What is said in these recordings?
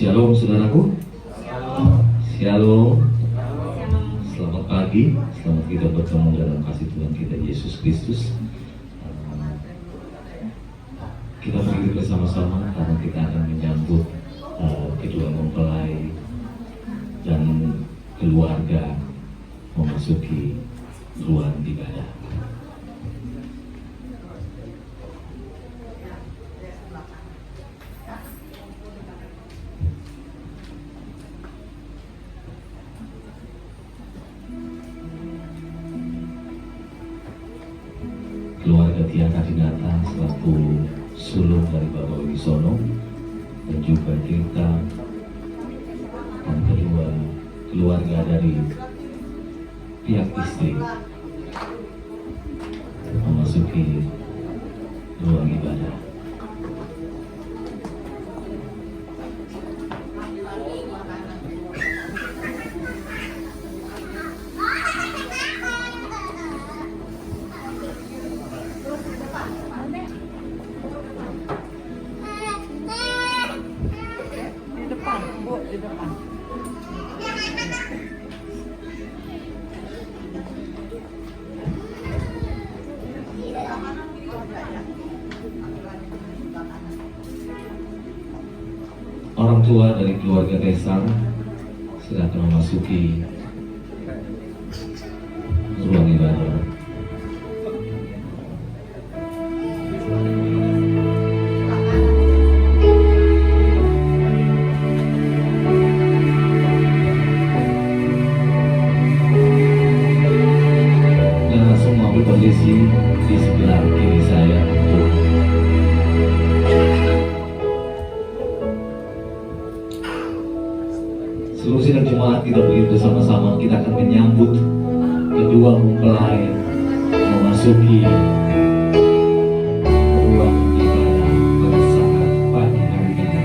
Shalom saudaraku. Shalom. Selamat pagi. Selamat kita bertemu dalam kasih Tuhan kita Yesus Kristus. Kita berdiri bersama-sama karena kita akan menyambut kedua mempelai dan keluarga memasuki ruang ibadah. Keluarga Tiaka Dinata selaku sulung dari Bapak Wibisono dan juga Tirta, dan kedua keluarga dari pihak istri memasuki ruang ibadah. Di depan. Orang tua dari keluarga Kaisar sedang memasuki ruang ibadah. Kondisi di sebelah kiri saya untuk seluruh sidang jemaat. Kita berdiri bersama-sama, kita akan menyambut kedua mempelai memasuki ruang ibadah pada saat pagi hari ini.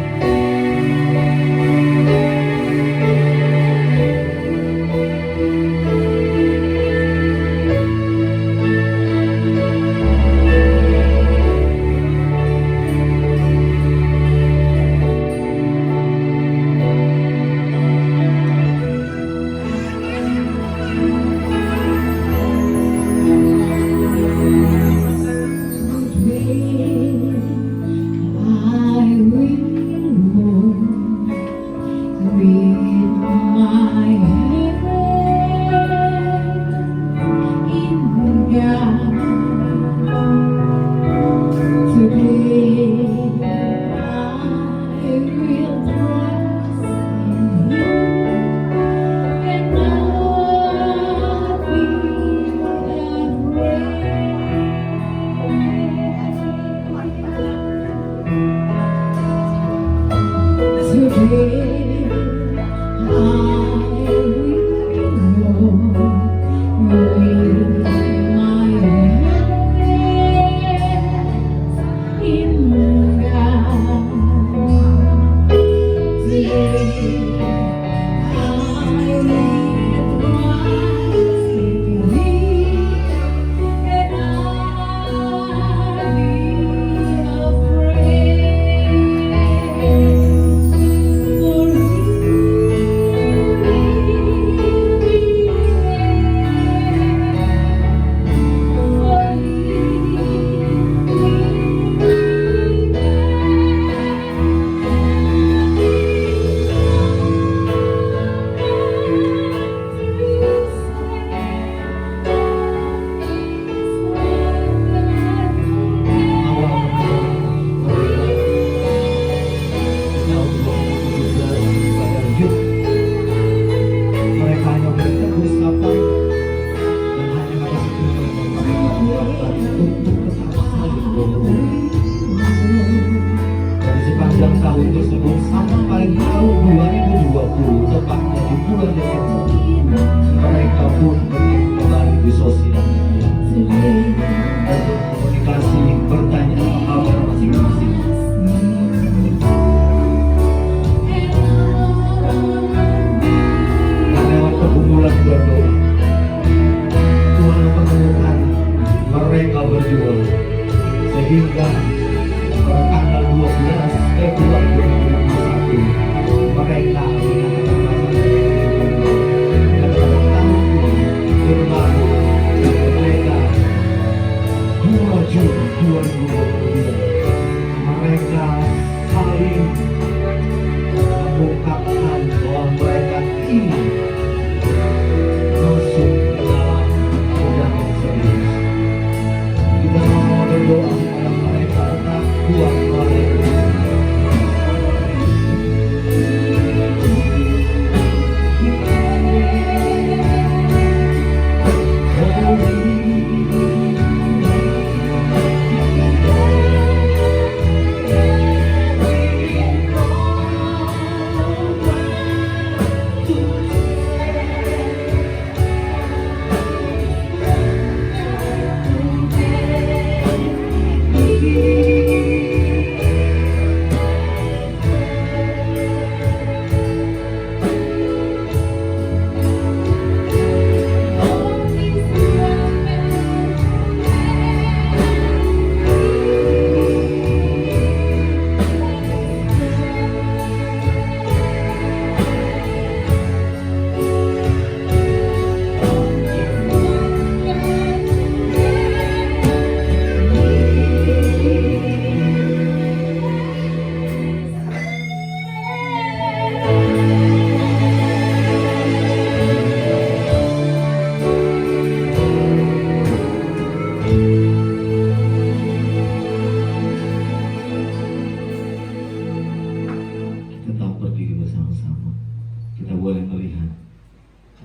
boleh melihat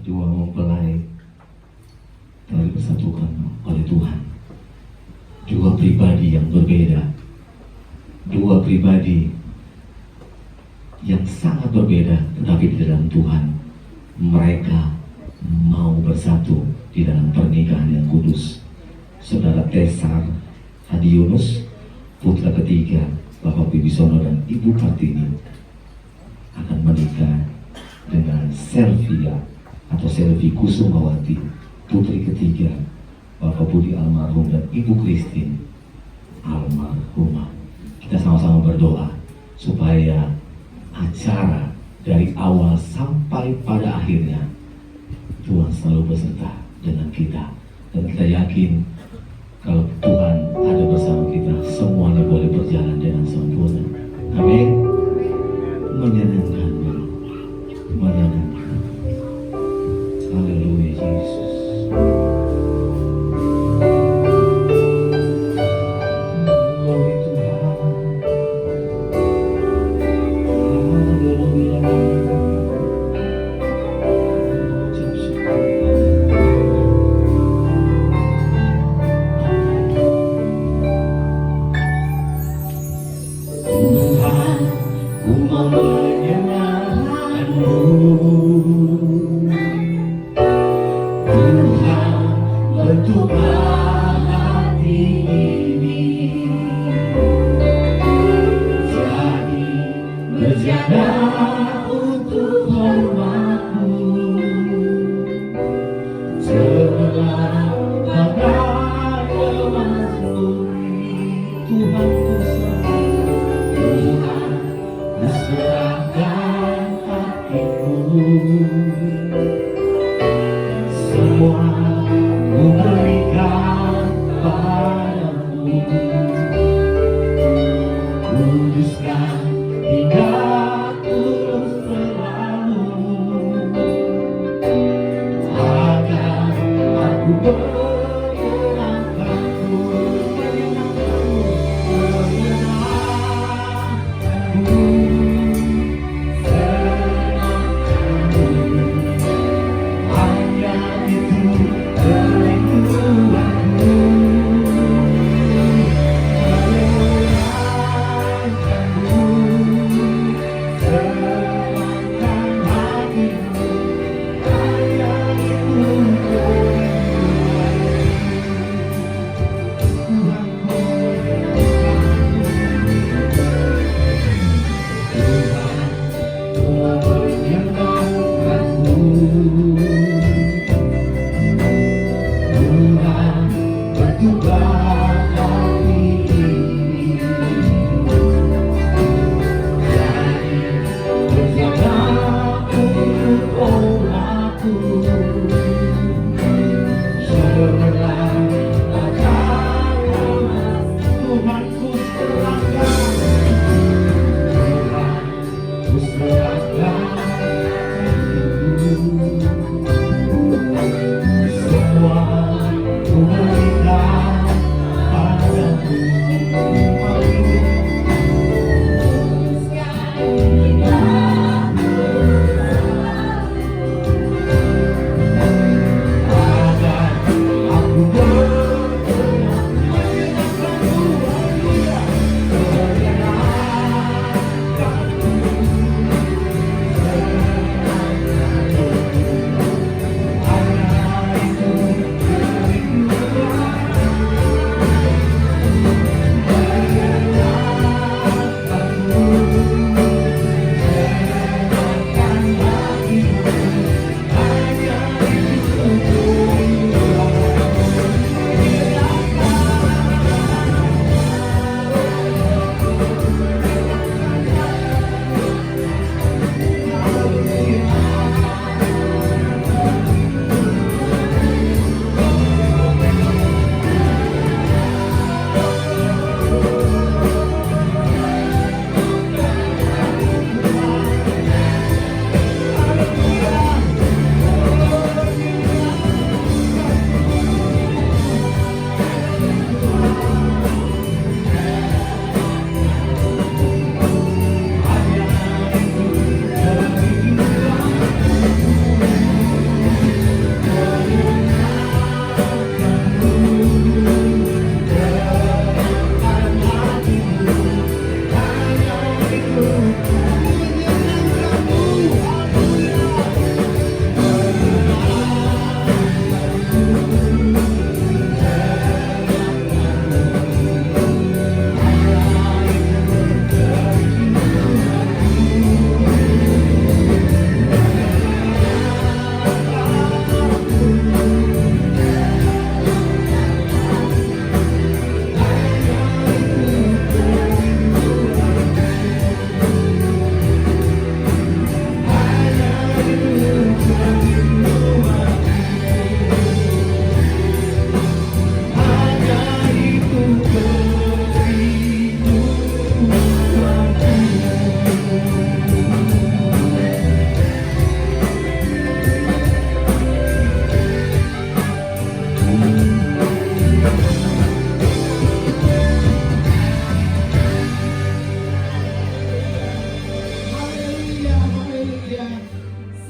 dua mempelai telah dipersatukan oleh Tuhan. Dua pribadi yang berbeda, dua pribadi yang sangat berbeda, tetapi di dalam Tuhan mereka mau bersatu di dalam pernikahan yang kudus. Saudara Tesar Hadi Yunus, putra ketiga Bapak Bibisono dan Ibu Kartini, akan menikah dengan Selvia atau Selvi Kusumawati, putri ketiga Bapak Budi almarhum dan Ibu Christine almarhumah. Kita sama-sama berdoa supaya acara dari awal sampai pada akhirnya Tuhan selalu beserta dengan kita, dan kita yakin kalau Tuhan ada bersama kita, semuanya boleh berjalan dengan sempurna. Amin. Menyenangkan, menyenangkan. Haleluya Yesus. Glory Tuhan. Haleluya. Ucap syukur. Tuhan, ku mau menyenangkan-Mu. Tuhan, bentuklah hati ini jadi berjaga untuk hormat-Mu. Cemerlang bagai emas-murni. Tuhan, ku serahkan hatiku, semua ku berikan padamu. Kuduskan hingga tulus selalu, agar aku menyenangkanmu, menyenangkanmu.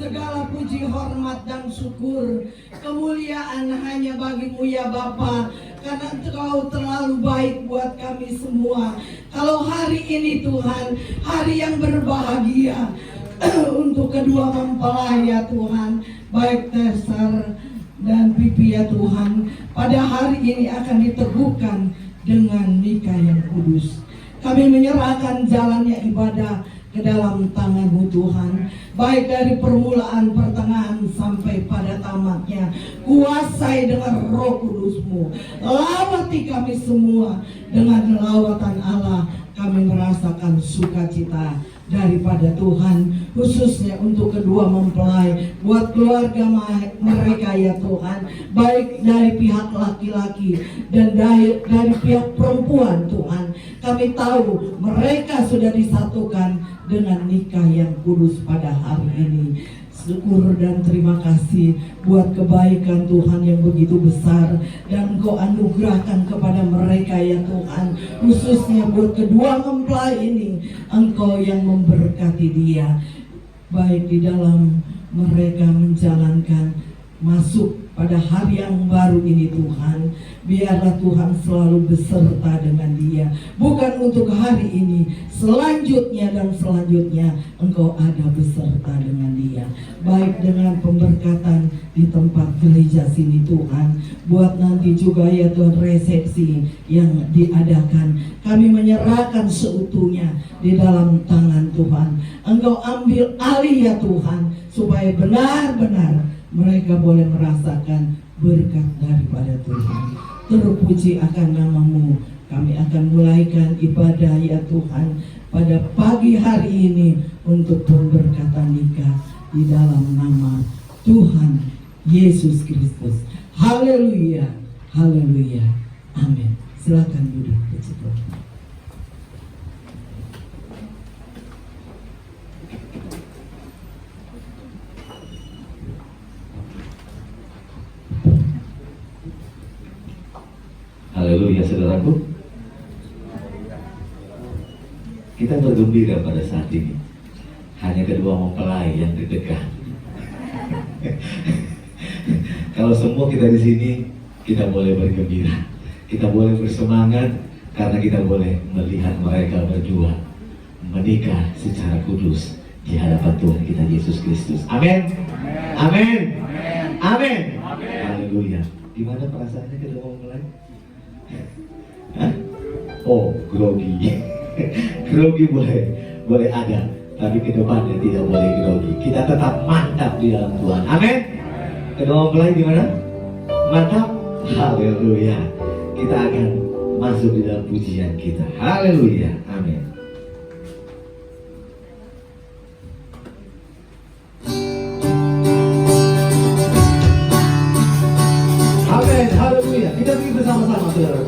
Segala puji, hormat, dan syukur, kemuliaan hanya bagimu ya Bapa, karena Engkau terlalu baik buat kami semua. Kalau hari ini Tuhan, hari yang berbahagia untuk kedua mempelai ya Tuhan, baik Tesar dan Pipi ya Tuhan, pada hari ini akan diteguhkan dengan nikah yang kudus. Kami menyerahkan jalannya ibadah ke dalam tangan-Mu Tuhan, baik dari permulaan, pertengahan sampai pada tamatnya. Kuasai dengan Roh Kudus-Mu, lawati kami semua. Dengan lawatan Allah kami merasakan sukacita daripada Tuhan, khususnya untuk kedua mempelai, buat keluarga mereka ya Tuhan, baik dari pihak laki-laki dan dari pihak perempuan Tuhan. Kami tahu mereka sudah disatukan dengan nikah yang kudus pada hari ini. Syukur dan terima kasih buat kebaikan Tuhan yang begitu besar dan Engkau anugerahkan kepada mereka ya Tuhan, khususnya buat kedua mempelai ini. Engkau yang memberkati dia, baik di dalam mereka menjalankan masuk pada hari yang baru ini Tuhan. Biarlah Tuhan selalu beserta dengan dia, bukan untuk hari ini, selanjutnya dan selanjutnya Engkau ada beserta dengan dia, baik dengan pemberkatan di tempat gereja sini Tuhan, buat nanti juga ya Tuhan resepsi yang diadakan. Kami menyerahkan seutuhnya di dalam tangan Tuhan. Engkau ambil alih ya Tuhan, supaya benar-benar mereka boleh merasakan berkat daripada Tuhan. Terpuji akan nama-Mu. Kami akan mulaikan ibadah ya Tuhan pada pagi hari ini untuk pemberkatan nikah di dalam nama Tuhan Yesus Kristus. Haleluya, haleluya, amin. Silakan duduk. Haleluya saudaraku. Kita bergembira pada saat ini. Hanya kedua mempelai yang deg-degan. Kalau semua kita di sini, kita boleh bergembira, kita boleh bersemangat, karena kita boleh melihat mereka berdua menikah secara kudus di hadapan Tuhan kita Yesus Kristus. Amin. Amin. Amin. Haleluya. Gimana perasaannya kedua mempelai? Hah? Oh, grogi. Grogi boleh ada, tapi ke depannya tidak boleh grogi. Kita tetap mantap di dalam Tuhan. Amin. Kedua mempelai gimana? Mantap. Haleluya. Kita akan masuk di dalam pujian kita. Haleluya. Amin. Amin. Haleluya. Kita bikin bersama-sama saudara.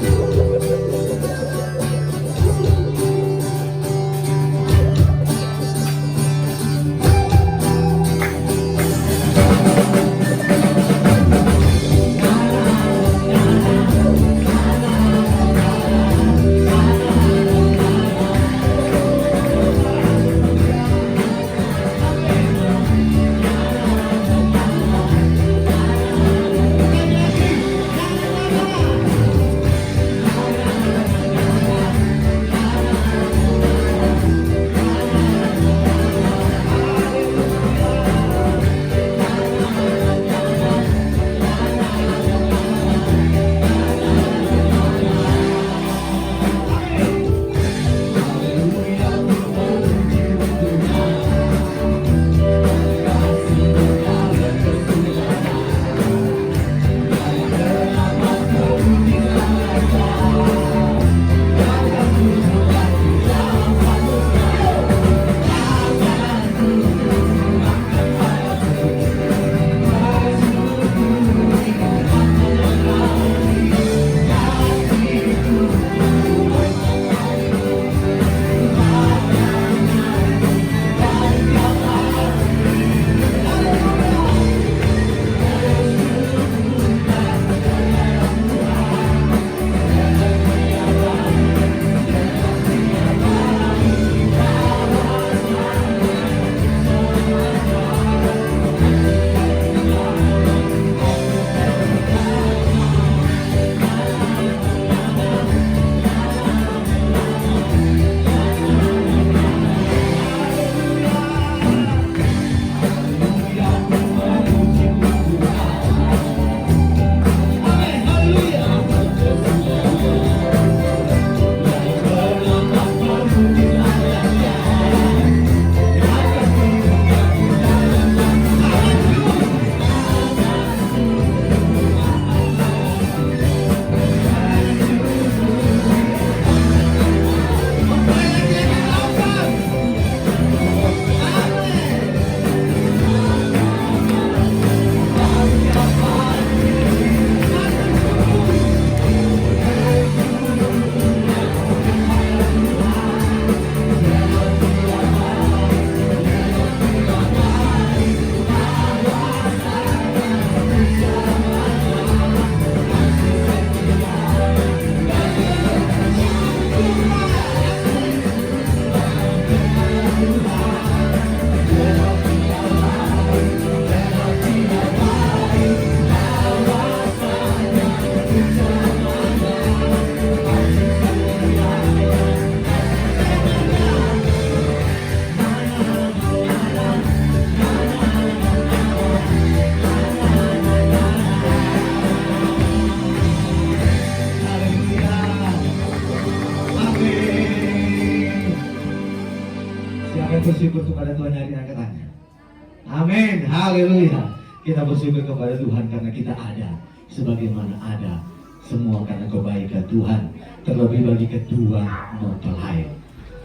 Amin, haleluya. Kita bersyukur kepada Tuhan karena kita ada sebagaimana ada, semua karena kebaikan Tuhan. Terlebih bagi kedua mempelai,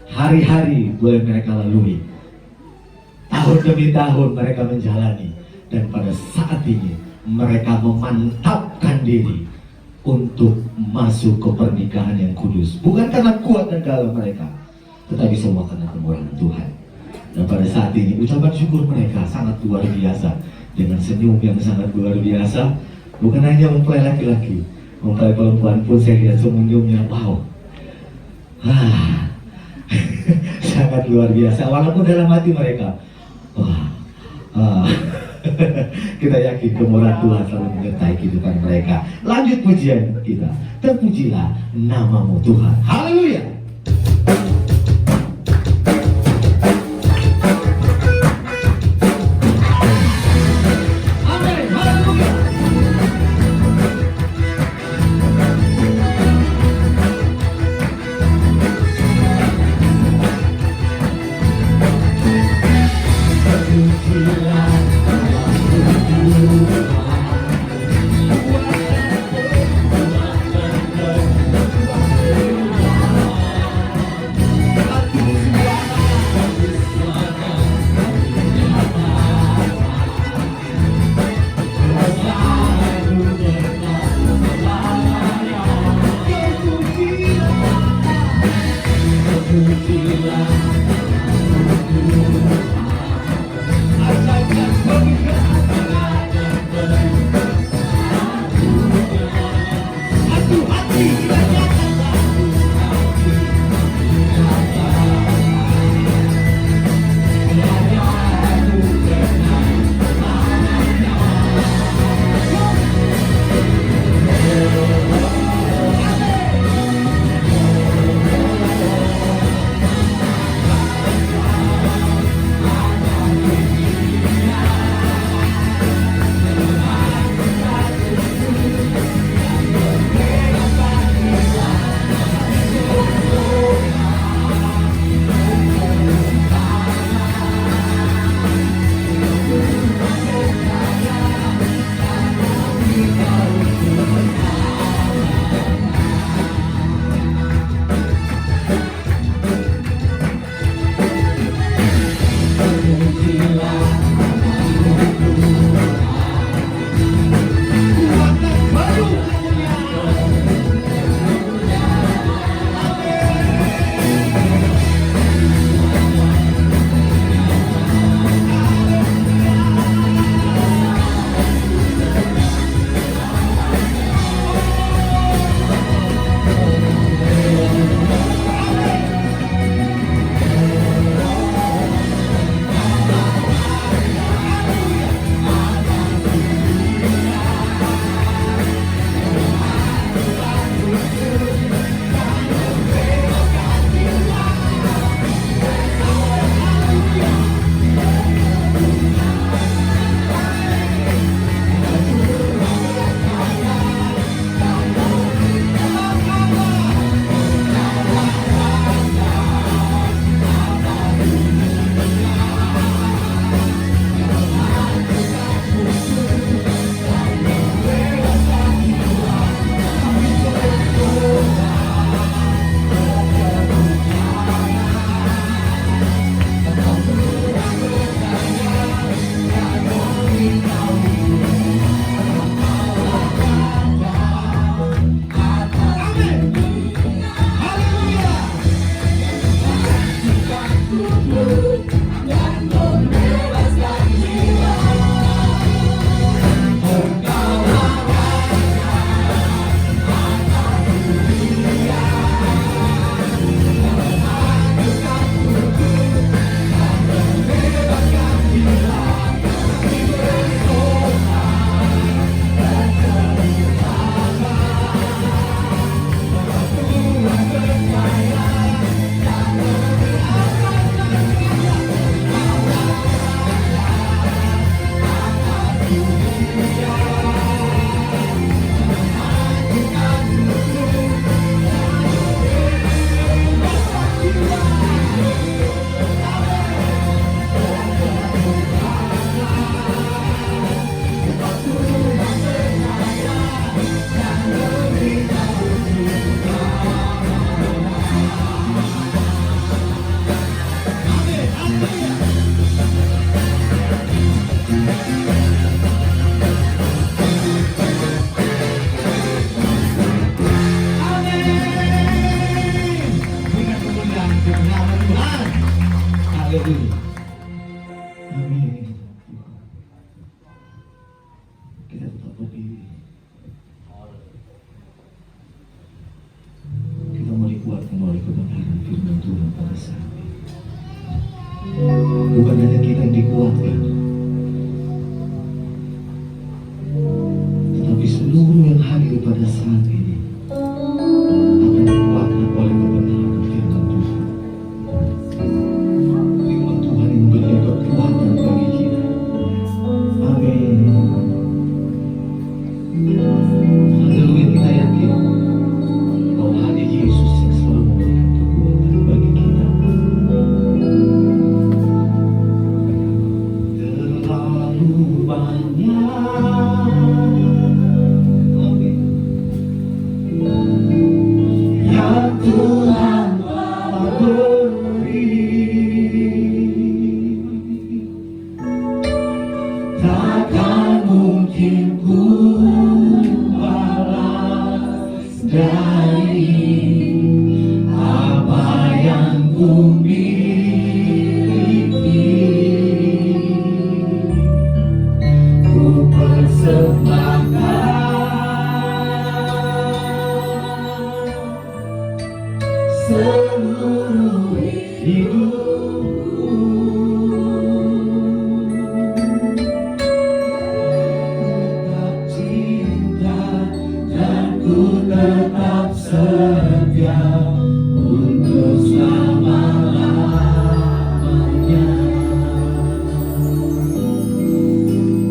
hari-hari boleh mereka lalui, tahun demi tahun mereka menjalani, dan pada saat ini mereka memantapkan diri untuk masuk ke pernikahan yang kudus, bukan karena kuat dan gagah mereka, tetapi semua karena kemurahan Tuhan. Dan pada saat ini ucapan syukur mereka sangat luar biasa, dengan senyum yang sangat luar biasa. Bukan hanya mempelai laki-laki, mempelai perempuan pun saya lihat senyumnya, wow, sangat luar biasa. Walaupun dalam hati mereka, wah, kita yakin kemurahan Tuhan selalu menyertai kehidupan mereka. Lanjut pujian kita, terpujilah namamu Tuhan. Haleluya. mungkin ku balas dari apa yang ku miliki. Ku persembahkan seluruh hidupku, tetap cinta dan ku tetap setia untuk selama-lamanya.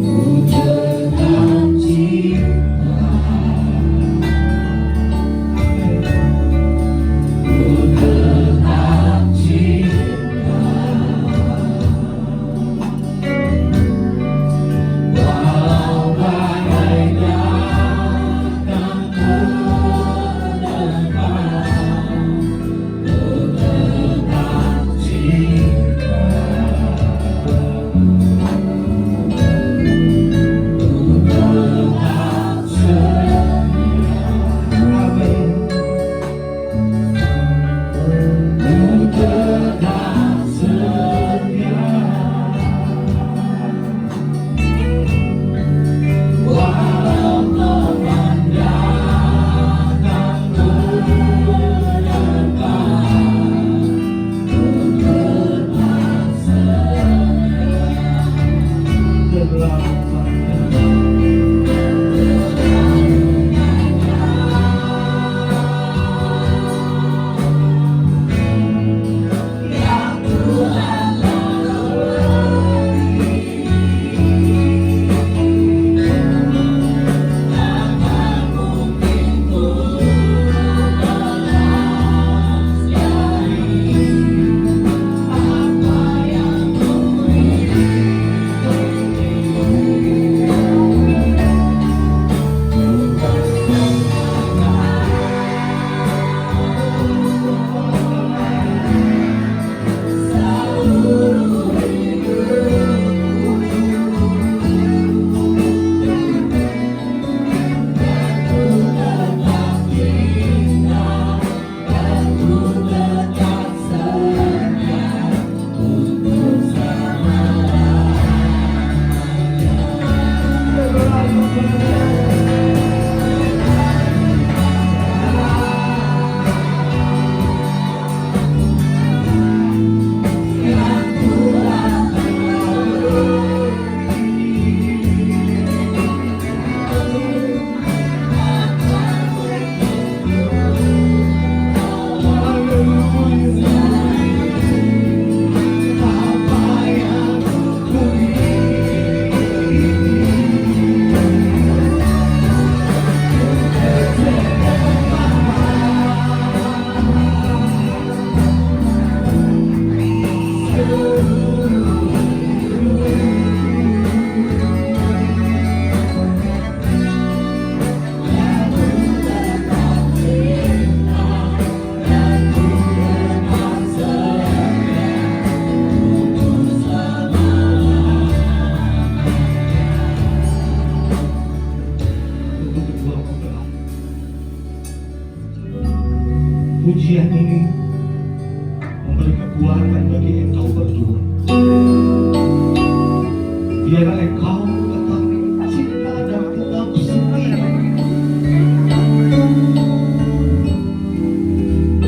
Ku tetap cinta, ku tetap cinta, walau badai datang menerpa, ku tetap cinta, ku tetap setia. Amin. Ku tetap setia, walau pemandangan menerpa, ku tetap setia. Pujian ini memberi kekuatan bagi engkau berdua. Biarlah engkau tetap cinta dan tetap setia.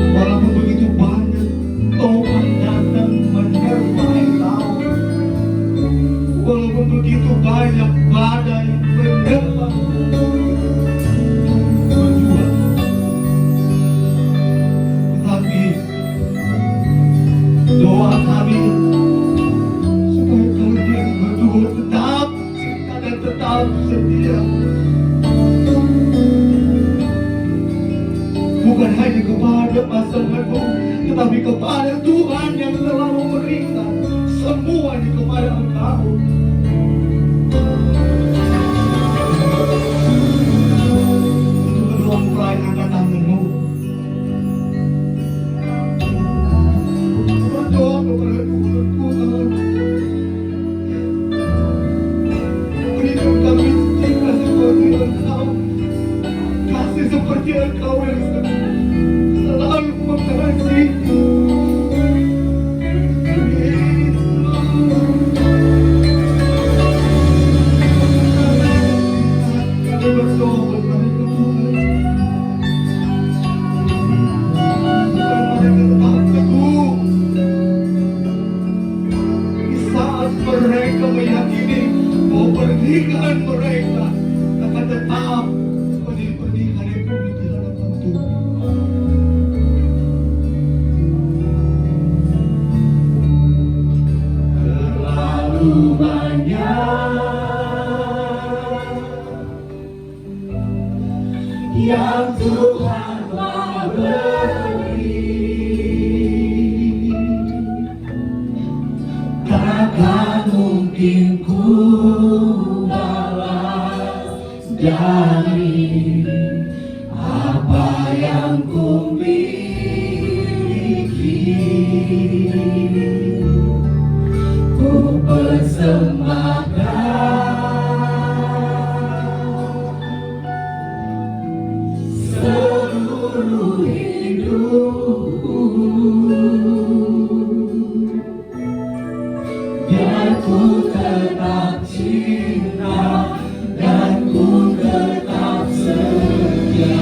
Walaupun begitu banyak topan datang menerpa engkau, walaupun begitu banyak badai menerpa berdua, tetapi doa kami supaya kalian berdua tetap cinta dan tetap setia. Bukan hanya kepada pasanganmu, tetapi kepada Tuhan yang telah memberikan semuanya kepada engkau. Untuk kedua mempelai angkat tanganmu, berdoa kepada Tuhan. Berikan kami pernikahan mereka akan tetap sebagai pernikahan yang rumit di hadapan Tuhan. Terlalu banyak yang Tuhan telah beri, takkan mungkin ku balas dari apa yang ku miliki. Ku persembahkan seluruh hidupku, biar ku tetap cinta dan ku tetap setia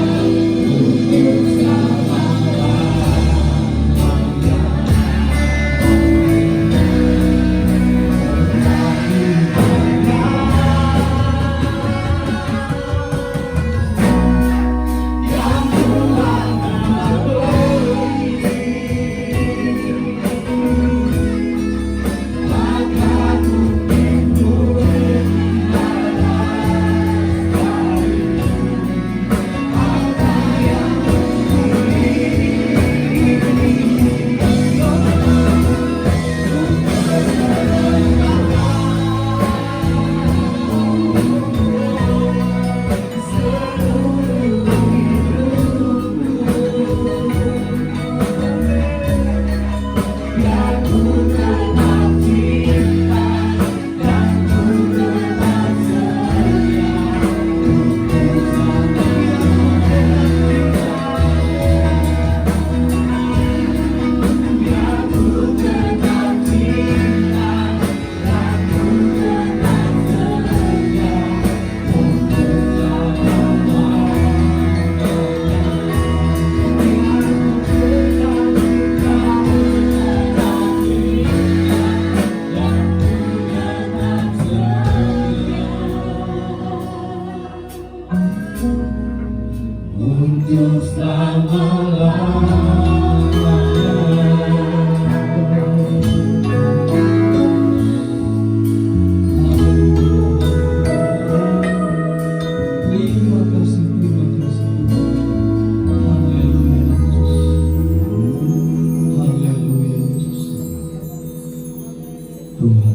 untuk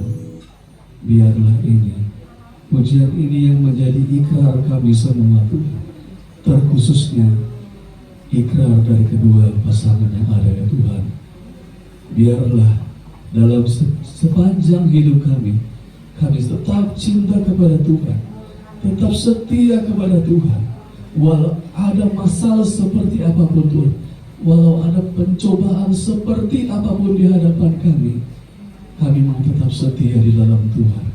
biarlah ini, pujian ini yang menjadi ikrar kami semua Tuhan, terkhususnya ikrar dari kedua pasangan yang ada ya Tuhan. Biarlah dalam sepanjang hidup kami tetap cinta kepada Tuhan, tetap setia kepada Tuhan, walau ada masalah seperti apapun Tuhan, walau ada pencobaan seperti apapun di hadapan kami mau tetap setia di dalam Tuhan.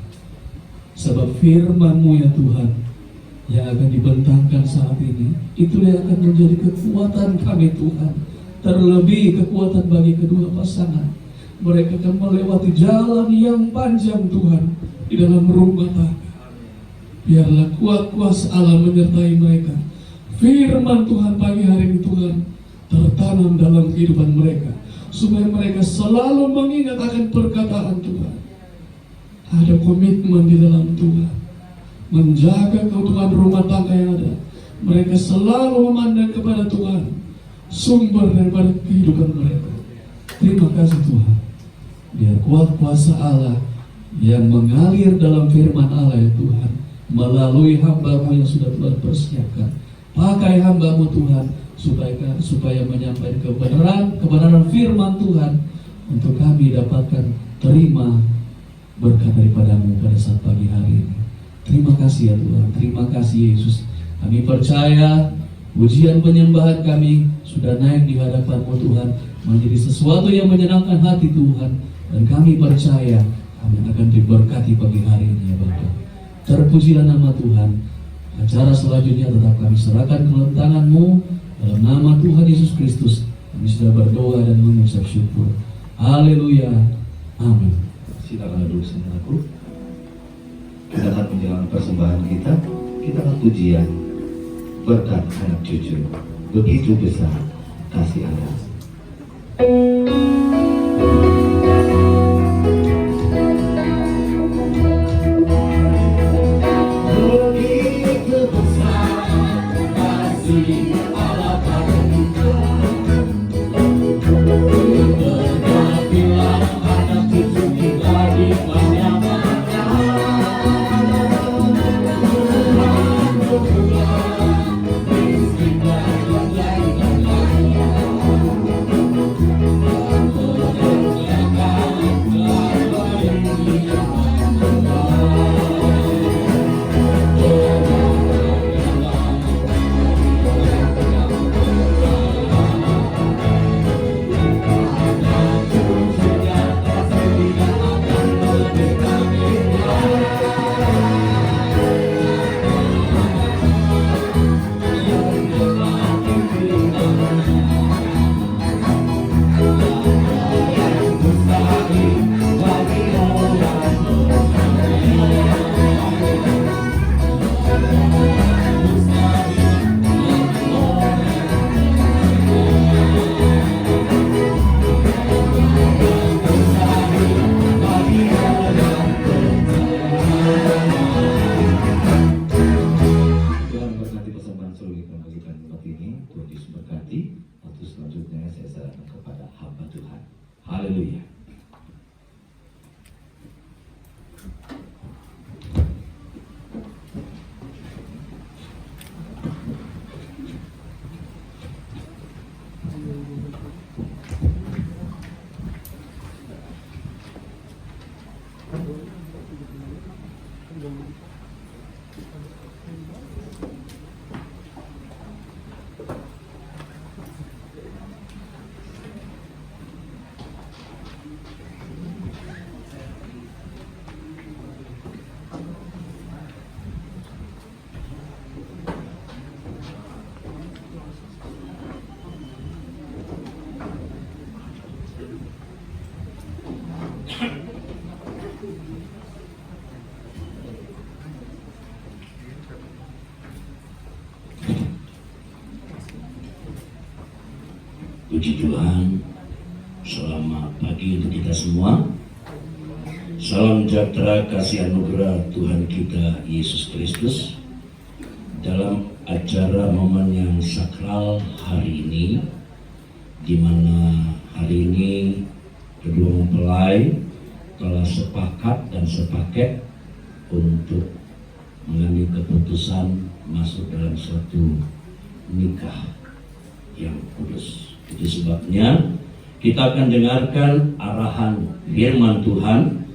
Sebab firman-Mu ya Tuhan yang akan dibentangkan saat ini, itulah yang akan menjadi kekuatan kami Tuhan. Terlebih kekuatan bagi kedua pasangan. Mereka akan melewati jalan yang panjang Tuhan di dalam rumah tangga. Biarlah kuat kuasa Allah menyertai mereka. Firman Tuhan pagi hari ini Tuhan tertanam dalam kehidupan mereka, supaya mereka selalu mengingat akan perkataan Tuhan. Ada komitmen di dalam Tuhan, menjaga keutuhan rumah tangga yang ada. Mereka selalu memandang kepada Tuhan, sumber daripada kehidupan mereka. Terima kasih Tuhan. Biar kuat kuasa Allah yang mengalir dalam firman Allah ya Tuhan, melalui hamba-Mu yang sudah Tuhan persiapkan. Pakai hamba-Mu Tuhan, supaya menyampaikan kebenaran firman Tuhan, untuk kami dapatkan terima berkat daripada-Mu pada saat pagi hari ini. Terima kasih ya Tuhan, terima kasih Yesus. Kami percaya pujian penyembahan kami sudah naik di hadapan-Mu Tuhan, menjadi sesuatu yang menyenangkan hati Tuhan. Dan kami percaya kami akan diberkati pagi hari ini ya Bapa. Terpujilah nama Tuhan. Acara selanjutnya tetap kami serahkan ke tangan-Mu. Dalam nama Tuhan Yesus Kristus kami sudah berdoa dan mengucap syukur. Haleluya. Amin. Silakan duduk saudaraku. Kita saat menjelang persembahan kita akan pujian berkat anak cucu. Begitu besar kasih Allah. Begitu besar kasih Allah pada kita. Berkatilah anak cucu kita di mana-mana. Miskin dan kaya dan kaya. Tuhan berkati persembahan seluruh yang membagikan tempat ini. Tuhan Yesus berkati. Waktu selanjutnya saya serahkan kepada hamba Tuhan. Haleluya. Puji Tuhan, selamat pagi untuk kita semua. Salam sejahtera kasih anugerah Tuhan kita Yesus Kristus. Dalam acara momen yang sakral hari ini, di mana hari ini kedua mempelai telah sepakat dan sepaket untuk mengambil keputusan masuk dalam suatu nikah yang kudus. Itu sebabnya kita akan dengarkan arahan firman Tuhan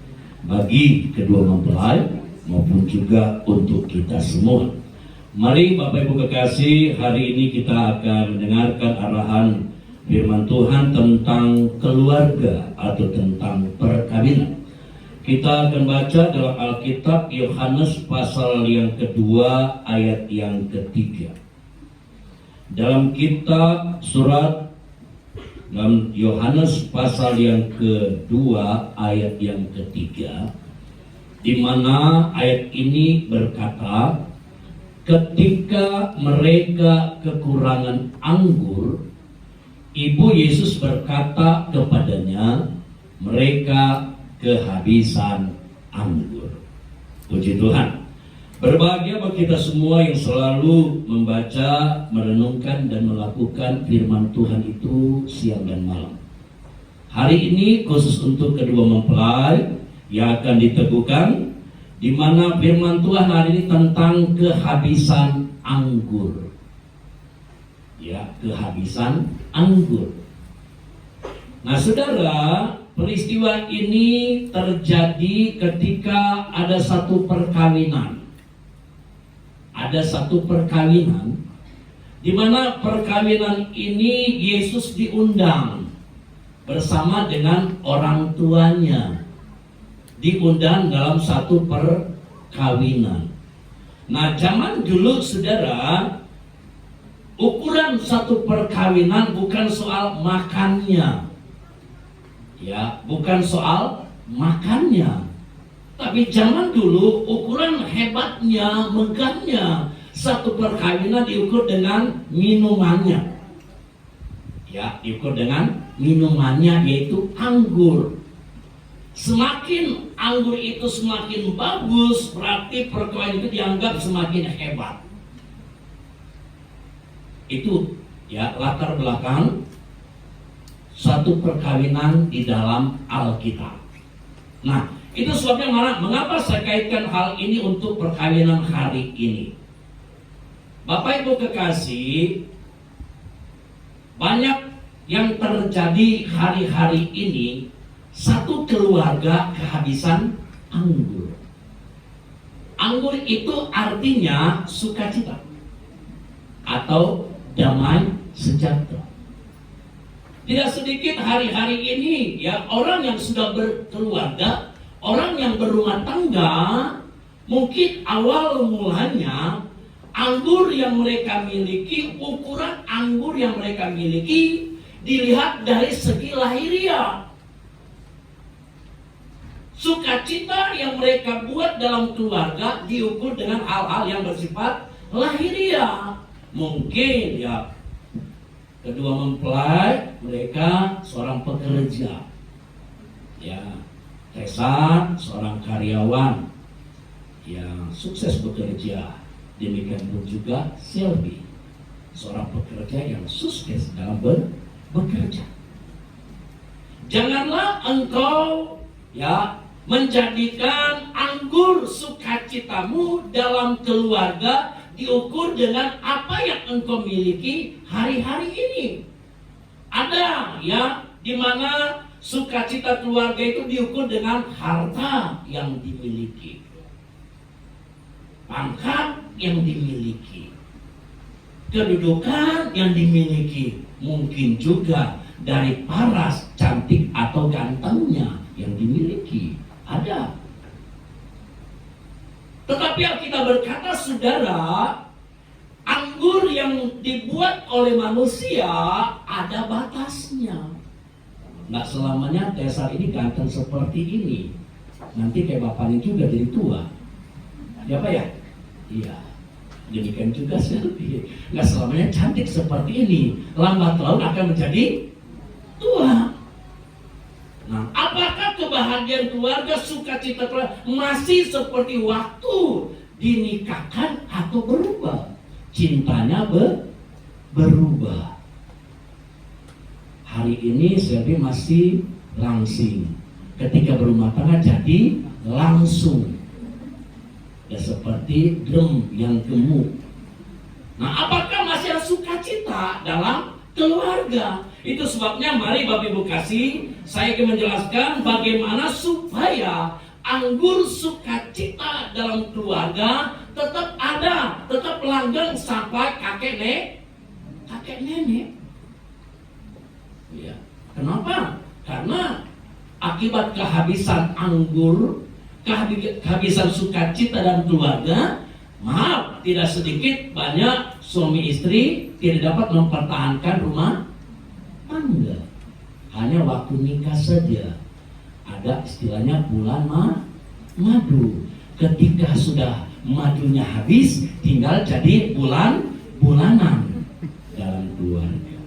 bagi kedua mempelai maupun juga untuk kita semua. Mari Bapak Ibu kekasih, hari ini kita akan mendengarkan arahan firman Tuhan tentang keluarga atau tentang perkawinan. Kita akan baca dalam Alkitab Yohanes pasal yang kedua ayat yang ketiga. Dalam kitab surat dalam Yohanes pasal yang kedua ayat yang ketiga, di mana ayat ini berkata, ketika mereka kekurangan anggur, Ibu Yesus berkata kepadanya, mereka kehabisan anggur. Puji Tuhan. Berbahagia bagi kita semua yang selalu membaca, merenungkan dan melakukan firman Tuhan itu siang dan malam. Hari ini khusus untuk kedua mempelai yang akan diteguhkan, di mana firman Tuhan hari ini tentang kehabisan anggur. Ya, kehabisan anggur. Nah, saudara, peristiwa ini terjadi ketika ada satu perkawinan. Ada satu perkawinan di mana perkawinan ini Yesus diundang bersama dengan orang tuanya. Diundang dalam satu perkawinan. Nah, zaman dulu saudara, ukuran satu perkawinan bukan soal makannya. Ya, bukan soal makannya. Tapi zaman dulu ukuran hebatnya, megahnya satu perkawinan diukur dengan minumannya. Ya, diukur dengan minumannya, yaitu anggur. Semakin anggur itu semakin bagus, berarti perkawinan itu dianggap semakin hebat. Itu ya latar belakang satu perkawinan di dalam Alkitab. Nah, itu sebabnya mengapa saya kaitkan hal ini untuk perkawinan hari ini. Bapak Ibu kekasih, banyak yang terjadi hari-hari ini, satu keluarga kehabisan anggur. Anggur itu artinya sukacita atau damai sejahtera. Tidak sedikit hari-hari ini ya orang yang sudah berkeluarga, orang yang berumah tangga, mungkin awal mulanya anggur yang mereka miliki, ukuran anggur yang mereka miliki dilihat dari segi lahiriah. Sukacita yang mereka buat dalam keluarga diukur dengan hal-hal yang bersifat lahiriah. Mungkin ya kedua mempelai mereka seorang pekerja, ya Tessa seorang karyawan yang sukses bekerja. Demikian pun juga Selby, seorang pekerja yang sukses dalam bekerja. Janganlah engkau ya menjadikan anggur sukacitamu dalam keluarga diukur dengan apa yang engkau miliki hari-hari ini. Ada ya di mana sukacita keluarga itu diukur dengan harta yang dimiliki, pangkat yang dimiliki, kedudukan yang dimiliki, mungkin juga dari paras, cantik atau gantengnya yang dimiliki. Ada. Tetapi Alkitab berkata, saudara, anggur yang dibuat oleh manusia ada batasnya. Nggak selamanya Tessa ini ganteng seperti ini. Nanti kayak bapaknya juga jadi tua. Ya Pak ya? Iya. Demikian juga Selby. Nggak selamanya cantik seperti ini. Lambat laun akan menjadi tua. Nah, apakah kebahagiaan keluarga, sukacita keluarga masih seperti waktu dinikahkan atau berubah? Cintanya berubah. Hari ini Selby masih langsing. Ketika berumah tangga jadi langsung. Ya seperti drum yang gemuk. Nah, apakah masih ada sukacita dalam keluarga? Itu sebabnya mari Bapak Ibu kasih, saya akan menjelaskan bagaimana supaya anggur sukacita dalam keluarga tetap ada, tetap langgeng sampai kakek nenek. Ya. Kenapa? Karena akibat kehabisan anggur, kehabisan sukacita dalam keluarga, maaf, tidak sedikit banyak suami istri tidak dapat mempertahankan rumah tangga. Hanya waktu nikah saja. Ada istilahnya bulan madu. Ketika sudah madunya habis, tinggal jadi bulanan dalam keluarga.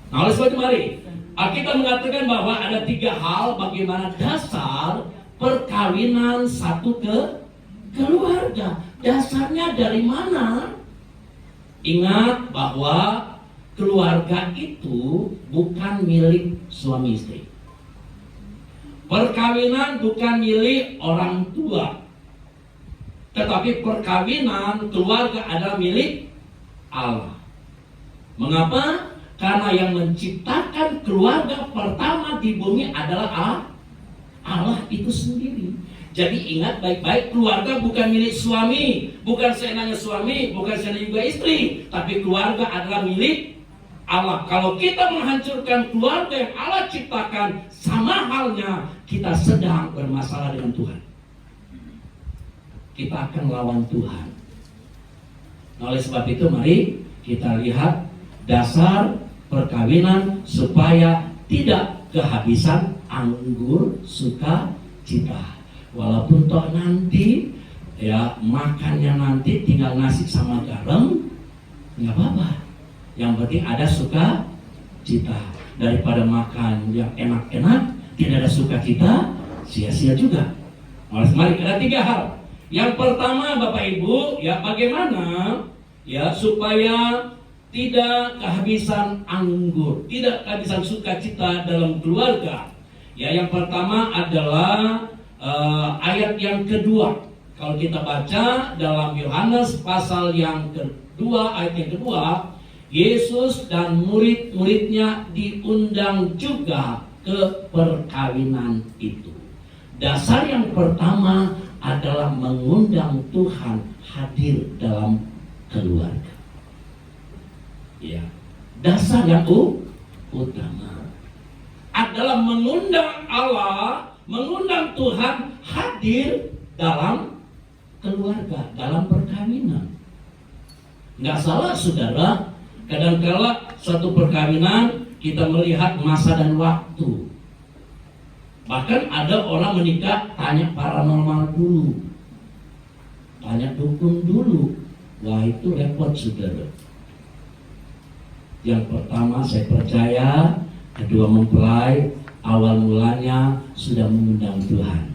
Nah, oleh sebab itu mari kita mengatakan bahwa ada 3 hal bagaimana dasar perkawinan satu keluarga. Dasarnya dari mana? Ingat bahwa keluarga itu bukan milik suami istri. Perkawinan bukan milik orang tua. Tetapi perkawinan keluarga adalah milik Allah. Mengapa? Karena yang menciptakan keluarga pertama di bumi adalah Allah itu sendiri. Jadi ingat baik-baik, keluarga bukan milik suami, bukan seenaknya suami, bukan seenaknya juga istri, tapi keluarga adalah milik Allah. Kalau kita menghancurkan keluarga yang Allah ciptakan, sama halnya kita sedang bermasalah dengan Tuhan. Kita akan lawan Tuhan. Nah, oleh sebab itu mari kita lihat dasar perkawinan supaya tidak kehabisan anggur sukacita. cita. Walaupun toh nanti ya makannya nanti tinggal nasi sama garam, nggak apa-apa. Yang penting ada sukacita. Daripada makan yang enak-enak tidak ada sukacita, sia-sia juga. Mari ada 3 hal. Yang pertama Bapak Ibu, ya bagaimana ya supaya tidak kehabisan anggur, tidak kehabisan sukacita dalam keluarga. Ya yang pertama adalah ayat yang kedua. Kalau kita baca dalam Yohanes pasal yang kedua, ayat yang kedua, Yesus dan murid-muridnya diundang juga ke perkawinan itu. Dasar yang pertama adalah mengundang Tuhan hadir dalam keluarga. Ya, dasar yang utama adalah mengundang Allah, mengundang Tuhan hadir dalam keluarga, dalam perkawinan. Nggak salah saudara, kadang-kala satu perkawinan kita melihat masa dan waktu. Bahkan ada orang menikah tanya paranormal dulu, tanya dukun dulu. Wah itu repot saudara. Yang pertama saya percaya, kedua mempelai awal mulanya sudah mengundang Tuhan.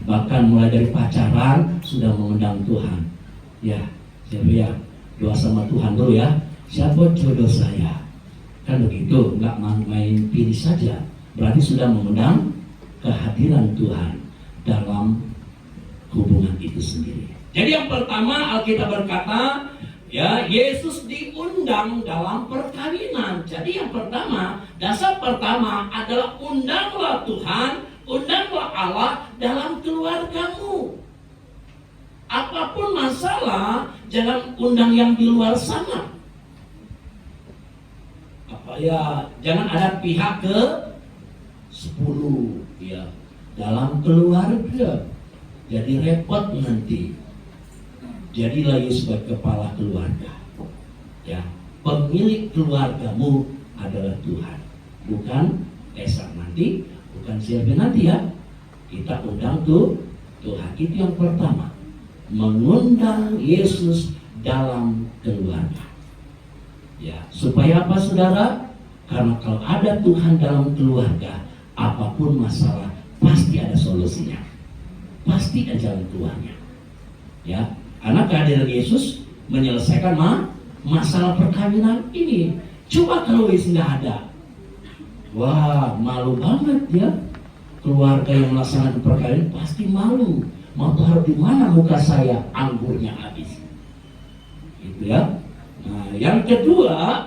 Bahkan mulai dari pacaran sudah mengundang Tuhan. Ya, siapa ya? Doa sama Tuhan dulu ya. Siapa jodoh saya? Kan begitu, nggak main pilih saja. Berarti sudah mengundang kehadiran Tuhan dalam hubungan itu sendiri. Jadi yang pertama Alkitab berkata, ya Yesus diundang dalam perkawinan. Jadi yang pertama, dasar pertama adalah undanglah Tuhan, undanglah Allah dalam keluargamu. Apapun masalah, jangan undang yang di luar sana. Jangan ada pihak ke 10 ya dalam keluarga. Jadi repot nanti. Jadilah Yesus sebagai kepala keluarga. Ya, pemilik keluargamu adalah Tuhan, bukan Esa nanti, bukan siapa nanti ya. Kita undang Tuhan. Itu yang pertama, mengundang Yesus dalam keluarga. Ya, supaya apa saudara? Karena kalau ada Tuhan dalam keluarga, apapun masalah pasti ada solusinya, pasti ada jalan keluarnya. Ya, karena kehadiran Yesus menyelesaikan masalah perkawinan ini. Coba kalau Yesus nggak ada, wah malu banget ya. Keluarga yang melaksanakan perkawinan pasti malu. Mau taruh di mana muka saya? Anggurnya habis. Gitu ya. Nah, yang kedua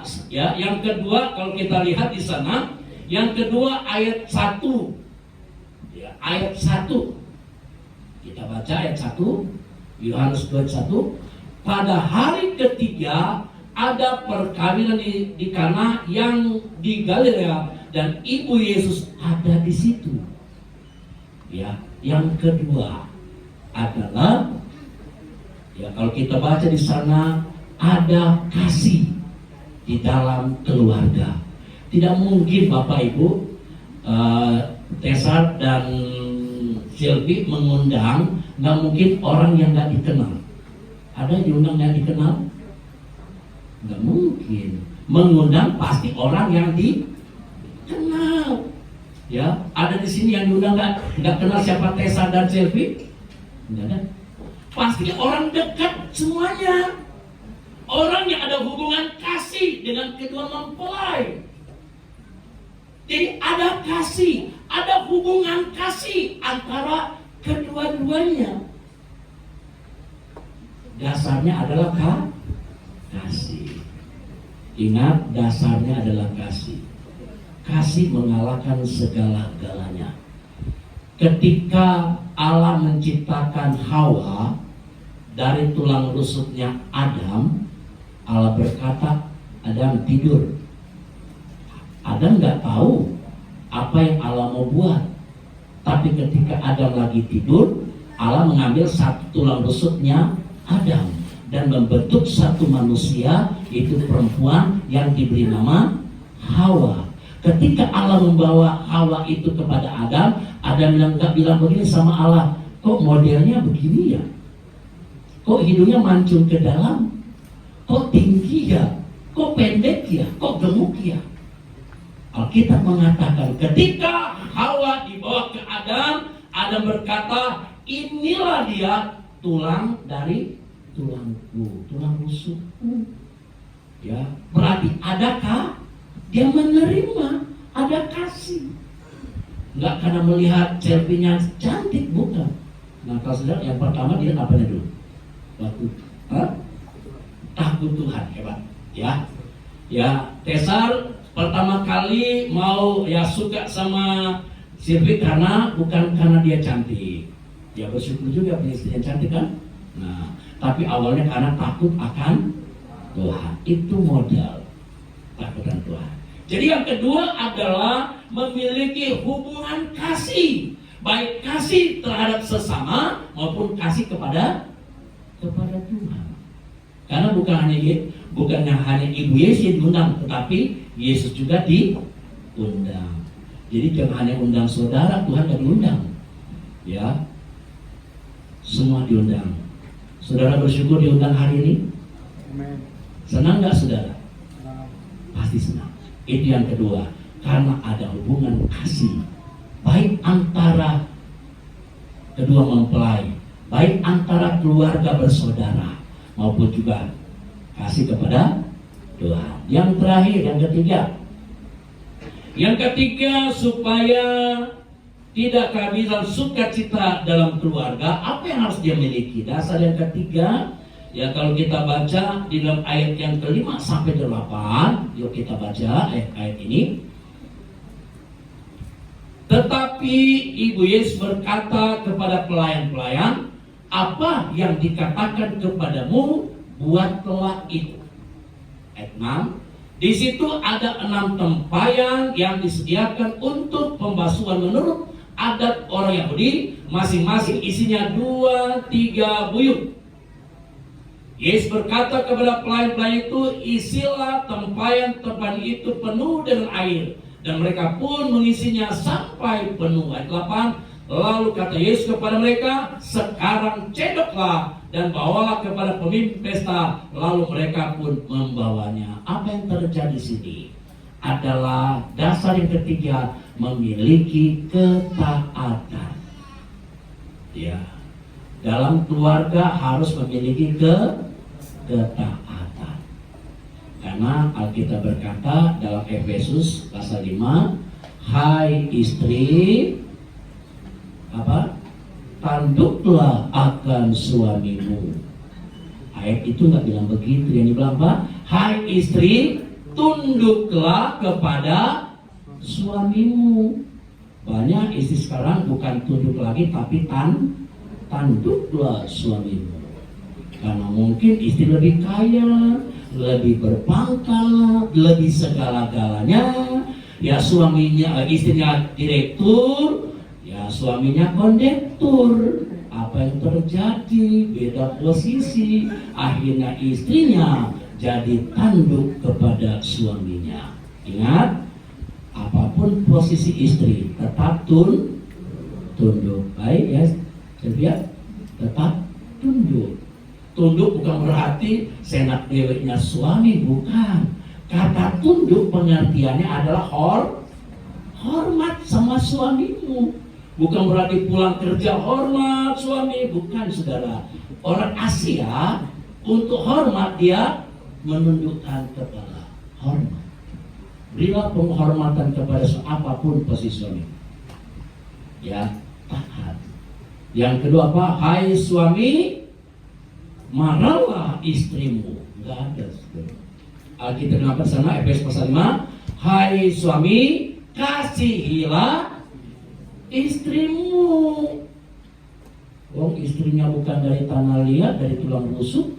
kalau kita lihat di sana, yang kedua ayat 1. Ya, ayat 1. Kita baca ayat 1. Yohanes 21. Pada hari ketiga ada perkawinan di Kana yang di Galilea dan ibu Yesus ada di situ. Ya, yang kedua adalah ya kalau kita baca di sana ada kasih di dalam keluarga. Tidak mungkin Bapak Ibu Tessa dan Silvi mengundang, nggak mungkin orang yang nggak dikenal. Ada yang diundang yang dikenal? Nggak mungkin. Mengundang pasti orang yang dikenal. Ya, ada di sini yang diundang nggak kenal siapa Tessa dan Silvi? Nggak ada. Pasti orang dekat semuanya. Orang yang ada hubungan kasih dengan kedua mempelai. Jadi ada kasih, ada hubungan kasih antara kedua-duanya. Dasarnya adalah kasih. Ingat, dasarnya adalah kasih. Kasih mengalahkan segala-galanya. Ketika Allah menciptakan Hawa dari tulang rusuknya Adam, Allah berkata, Adam tidur. Adam nggak tahu apa yang Allah mau buat. Tapi ketika Adam lagi tidur, Allah mengambil satu tulang rusuknya Adam dan membentuk satu manusia, itu perempuan yang diberi nama Hawa. Ketika Allah membawa Hawa itu kepada Adam, Adam nggak bilang begini sama Allah, kok modelnya begini ya? Kok hidungnya mancung ke dalam? Kok tinggi ya? Kok pendek ya? Kok gemuk ya? Alkitab mengatakan ketika Hawa dibawa ke Adam, Adam berkata, inilah dia tulang dari tulangku, tulang rusukku. Ya, berarti adakah dia menerima, ada kasih. Enggak karena melihat selfie-nya cantik, bukan. Nah, kalau saudara yang pertama dia apanya dulu? Waktu takut Tuhan, hebat. Ya, Tesar pertama kali mau suka sama Silvi karena bukan karena dia cantik. Dia bersyukur juga punya istri yang cantik kan? Nah, tapi awalnya karena takut akan Tuhan. Itu modal takutan Tuhan. Jadi yang kedua adalah memiliki hubungan kasih, baik kasih terhadap sesama maupun kasih kepada Tuhan. Karena bukannya hanya Ibu Yesus yang diundang, tetapi Yesus juga diundang. Jadi jangan hanya undang saudara, Tuhan yang diundang. Ya, semua diundang. Saudara bersyukur diundang hari ini? Senang nggak saudara? Pasti senang. Itu yang kedua, karena ada hubungan kasih, baik antara kedua mempelai, baik antara keluarga bersaudara, maupun juga kasih kepada Tuhan. Yang terakhir, yang ketiga, supaya tidak kehabisan sukacita dalam keluarga, apa yang harus dia miliki? Dasar yang ketiga, ya kalau kita baca di dalam ayat yang ke-5 sampai 8, yuk kita baca ayat ini. Tetapi Ibu Yesus berkata kepada pelayan-pelayan, apa yang dikatakan kepadamu, buatlah itu. Ayat 6. Di situ ada 6 tempayan yang disediakan untuk pembasuhan menurut adat orang Yahudi, masing-masing isinya 2-3 buyut. Yesus berkata kepada pelayan-pelayan itu, isilah tempayan itu penuh dengan air. Dan mereka pun mengisinya sampai penuh. Ayat 8. Lalu kata Yesus kepada mereka, sekarang cedoklah dan bawalah kepada pemimpin pesta. Lalu mereka pun membawanya. Apa yang terjadi di sini adalah dasar yang ketiga, memiliki ketaatan. Ya, dalam keluarga harus memiliki ketaatan. Karena Alkitab berkata dalam Efesus pasal 5, hai istri, tanduklah akan suamimu. Ayat itu nggak bilang begitu, yang dibilang apa? Hai istri, tunduklah kepada suamimu. Banyak istri sekarang bukan tunduk lagi, tapi tanduklah suamimu. Karena mungkin istri lebih kaya, lebih berpangkat, lebih segala-galanya. Ya suaminya, istrinya direktur, ya suaminya kondektur. Apa yang terjadi? Beda posisi. Akhirnya istrinya jadi tanduk kepada suaminya. Ingat, apapun posisi istri, tetap tunduk. Baik ya, Sylvia, tetap tunduk. Tunduk bukan berarti senak deweknya suami, bukan. Kata tunduk pengertiannya adalah hormat sama suamimu. Bukan berarti pulang kerja hormat suami, bukan saudara. Orang Asia untuk hormat dia menundukkan kepala, hormat. Berilah penghormatan kepada apapun posisi suami. Ya, taat. Yang kedua apa? Hai suami, marahlah istrimu. Enggak ada. Alkitab mengatakan sama Efesus pasal 5, hai suami, kasihilah istrimu. Wong istrinya bukan dari tanah liat, dari tulang rusuk,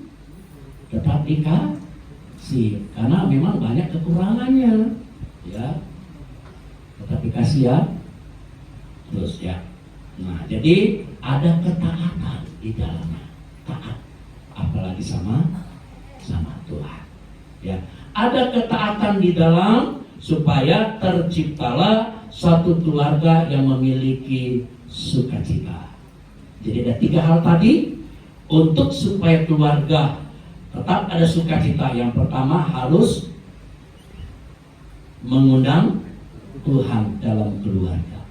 tetap dikasih. Karena memang banyak kekurangannya, ya. Tetapi kasih ya, terus ya. Nah, jadi ada ketaatan di dalamnya, taat, apalagi sama Tuhan. Ya, ada ketaatan di dalam supaya terciptalah suatu keluarga yang memiliki sukacita. Jadi ada 3 hal tadi untuk supaya keluarga tetap ada sukacita. Yang pertama harus mengundang Tuhan dalam keluarga.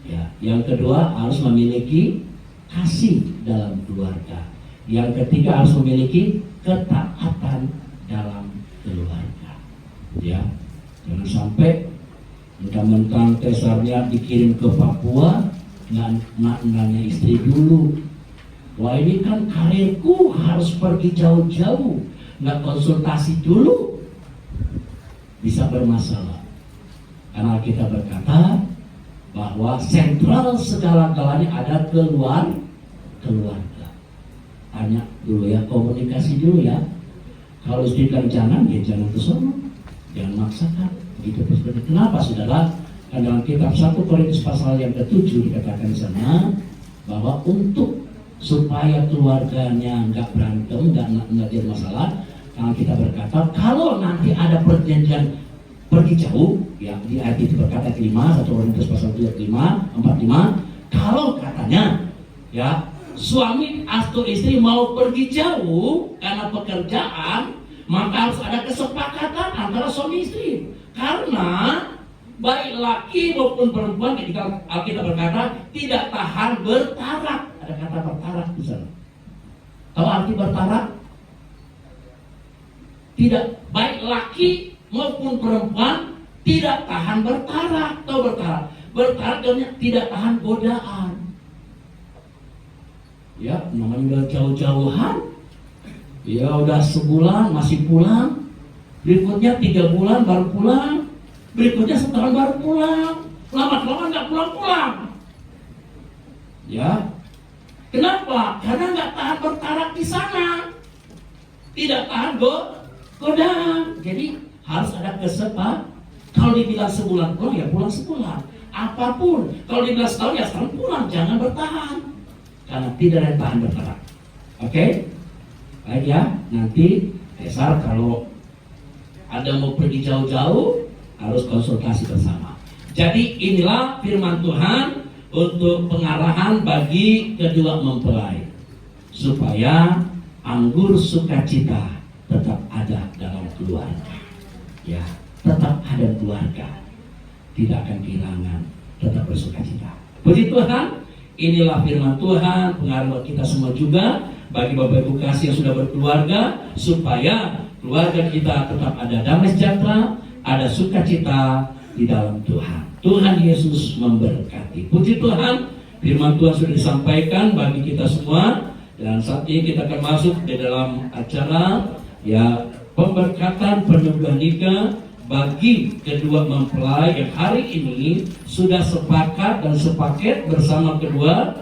Ya, yang kedua harus memiliki kasih dalam keluarga. Yang ketiga harus memiliki ketaatan dalam keluarga. Ya, jangan sampai mentang-mentang Tesarnya dikirim ke Papua nggak nanya istri dulu. Wah, ini kan karirku, harus pergi jauh-jauh, nggak konsultasi dulu, bisa bermasalah. Karena kita berkata bahwa sentral segala-galanya ada keluarga. Tanya dulu ya, komunikasi dulu ya. Kalau istri bilang jangan, ya jangan ke sono, jangan maksakan. Gitu seperti kenapa, saudara? Karena dalam kitab 1 Korintus pasal yang ke-7 dikatakan di sana bahwa untuk supaya keluarganya nggak berantem, nggak jadi masalah, karena kita berkata kalau nanti ada perjanjian pergi jauh, ya di ayat itu berkata 5, 1 Korintus pasal 45, kalau katanya ya suami atau istri mau pergi jauh karena pekerjaan, maka harus ada kesepakatan antara suami istri. Karena baik laki maupun perempuan, ketika Alkitab berkata tidak tahan bertarak. Ada kata bertarak di sana. Tahu arti bertarak? Tidak, baik laki maupun perempuan tidak tahan bertarak. Tahu bertarak? Bertarak artinya tidak tahan godaan. Ya, namanya udah jauh-jauhan. Ya udah sebulan masih pulang. Berikutnya 3 bulan baru pulang. Berikutnya setahun baru pulang. Lama-lama nggak pulang-pulang. Ya, kenapa? Karena nggak tahan bertarak di sana. Tidak tahan godaan. Jadi harus ada kesepakatan. Kalau dibilang sebulan pulang, ya pulang sebulan. Apapun. Kalau dibilang setahun, ya setahun pulang. Jangan bertahan. Karena tidak ada yang tahan bertarak. Oke? Baik ya. Nanti Tesar kalau ada mau pergi jauh-jauh, harus konsultasi bersama. Jadi inilah firman Tuhan untuk pengarahan bagi kedua mempelai, supaya anggur sukacita tetap ada dalam keluarga. Ya, tetap ada keluarga, tidak akan kehilangan, tetap bersukacita. Puji Tuhan, inilah firman Tuhan pengaruh buat kita semua juga, bagi Bapak Ibu kasih yang sudah berkeluarga, supaya keluarga kita tetap ada damai sejahtera, ada sukacita di dalam Tuhan. Tuhan Yesus memberkati. Puji Tuhan, firman Tuhan sudah disampaikan bagi kita semua, dan saat ini kita akan masuk di dalam acara ya pemberkatan penyembuhan nikah bagi kedua mempelai yang hari ini sudah sepakat dan sepaket bersama kedua,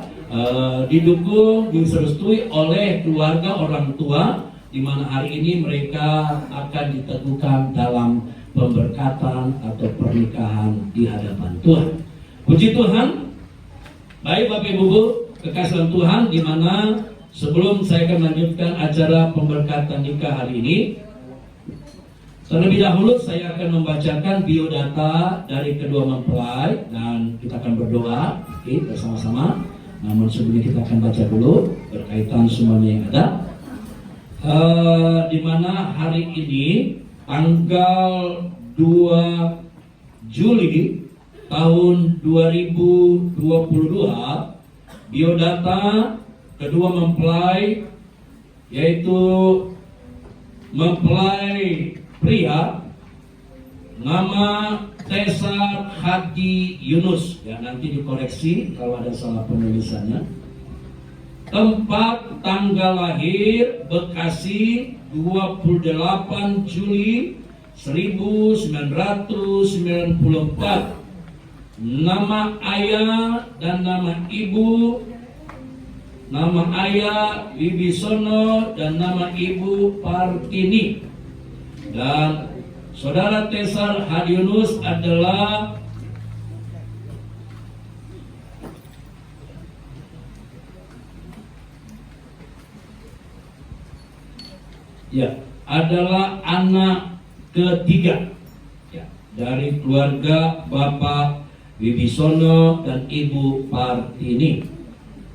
didukung, diserestui oleh keluarga orang tua, di mana hari ini mereka akan diteguhkan dalam pemberkatan atau pernikahan di hadapan Tuhan. Puji Tuhan. Baik Bapak Ibu kekasih Tuhan, di mana sebelum saya akan melanjutkan acara pemberkatan nikah hari ini, terlebih dahulu saya akan membacakan biodata dari kedua mempelai dan kita akan berdoa bersama-sama. Namun sebelumnya kita akan baca dulu berkaitan semuanya yang ada. Di mana hari ini tanggal 2 Juli tahun 2022, biodata kedua mempelai yaitu mempelai pria nama Tesar Haji Yunus, ya nanti dikoreksi kalau ada salah penulisannya. Tempat tanggal lahir Bekasi 28 Juli 1994. Nama ayah dan nama ibu, nama ayah Wibisono dan nama ibu Partini. Dan saudara Tesar Haji Yunus adalah adalah anak ketiga. Ya, dari keluarga Bapak Wibisono dan Ibu Partini.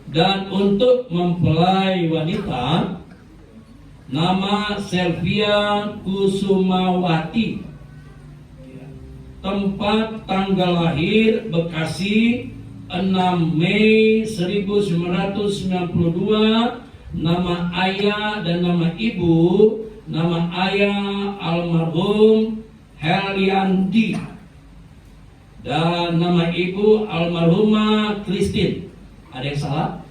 Dan untuk mempelai wanita, nama Selvia Kusumawati, tempat tanggal lahir Bekasi 6 Mei 1992, nama ayah dan nama ibu, nama ayah almarhum Heliandi dan nama ibu almarhumah Christine. Ada yang salah?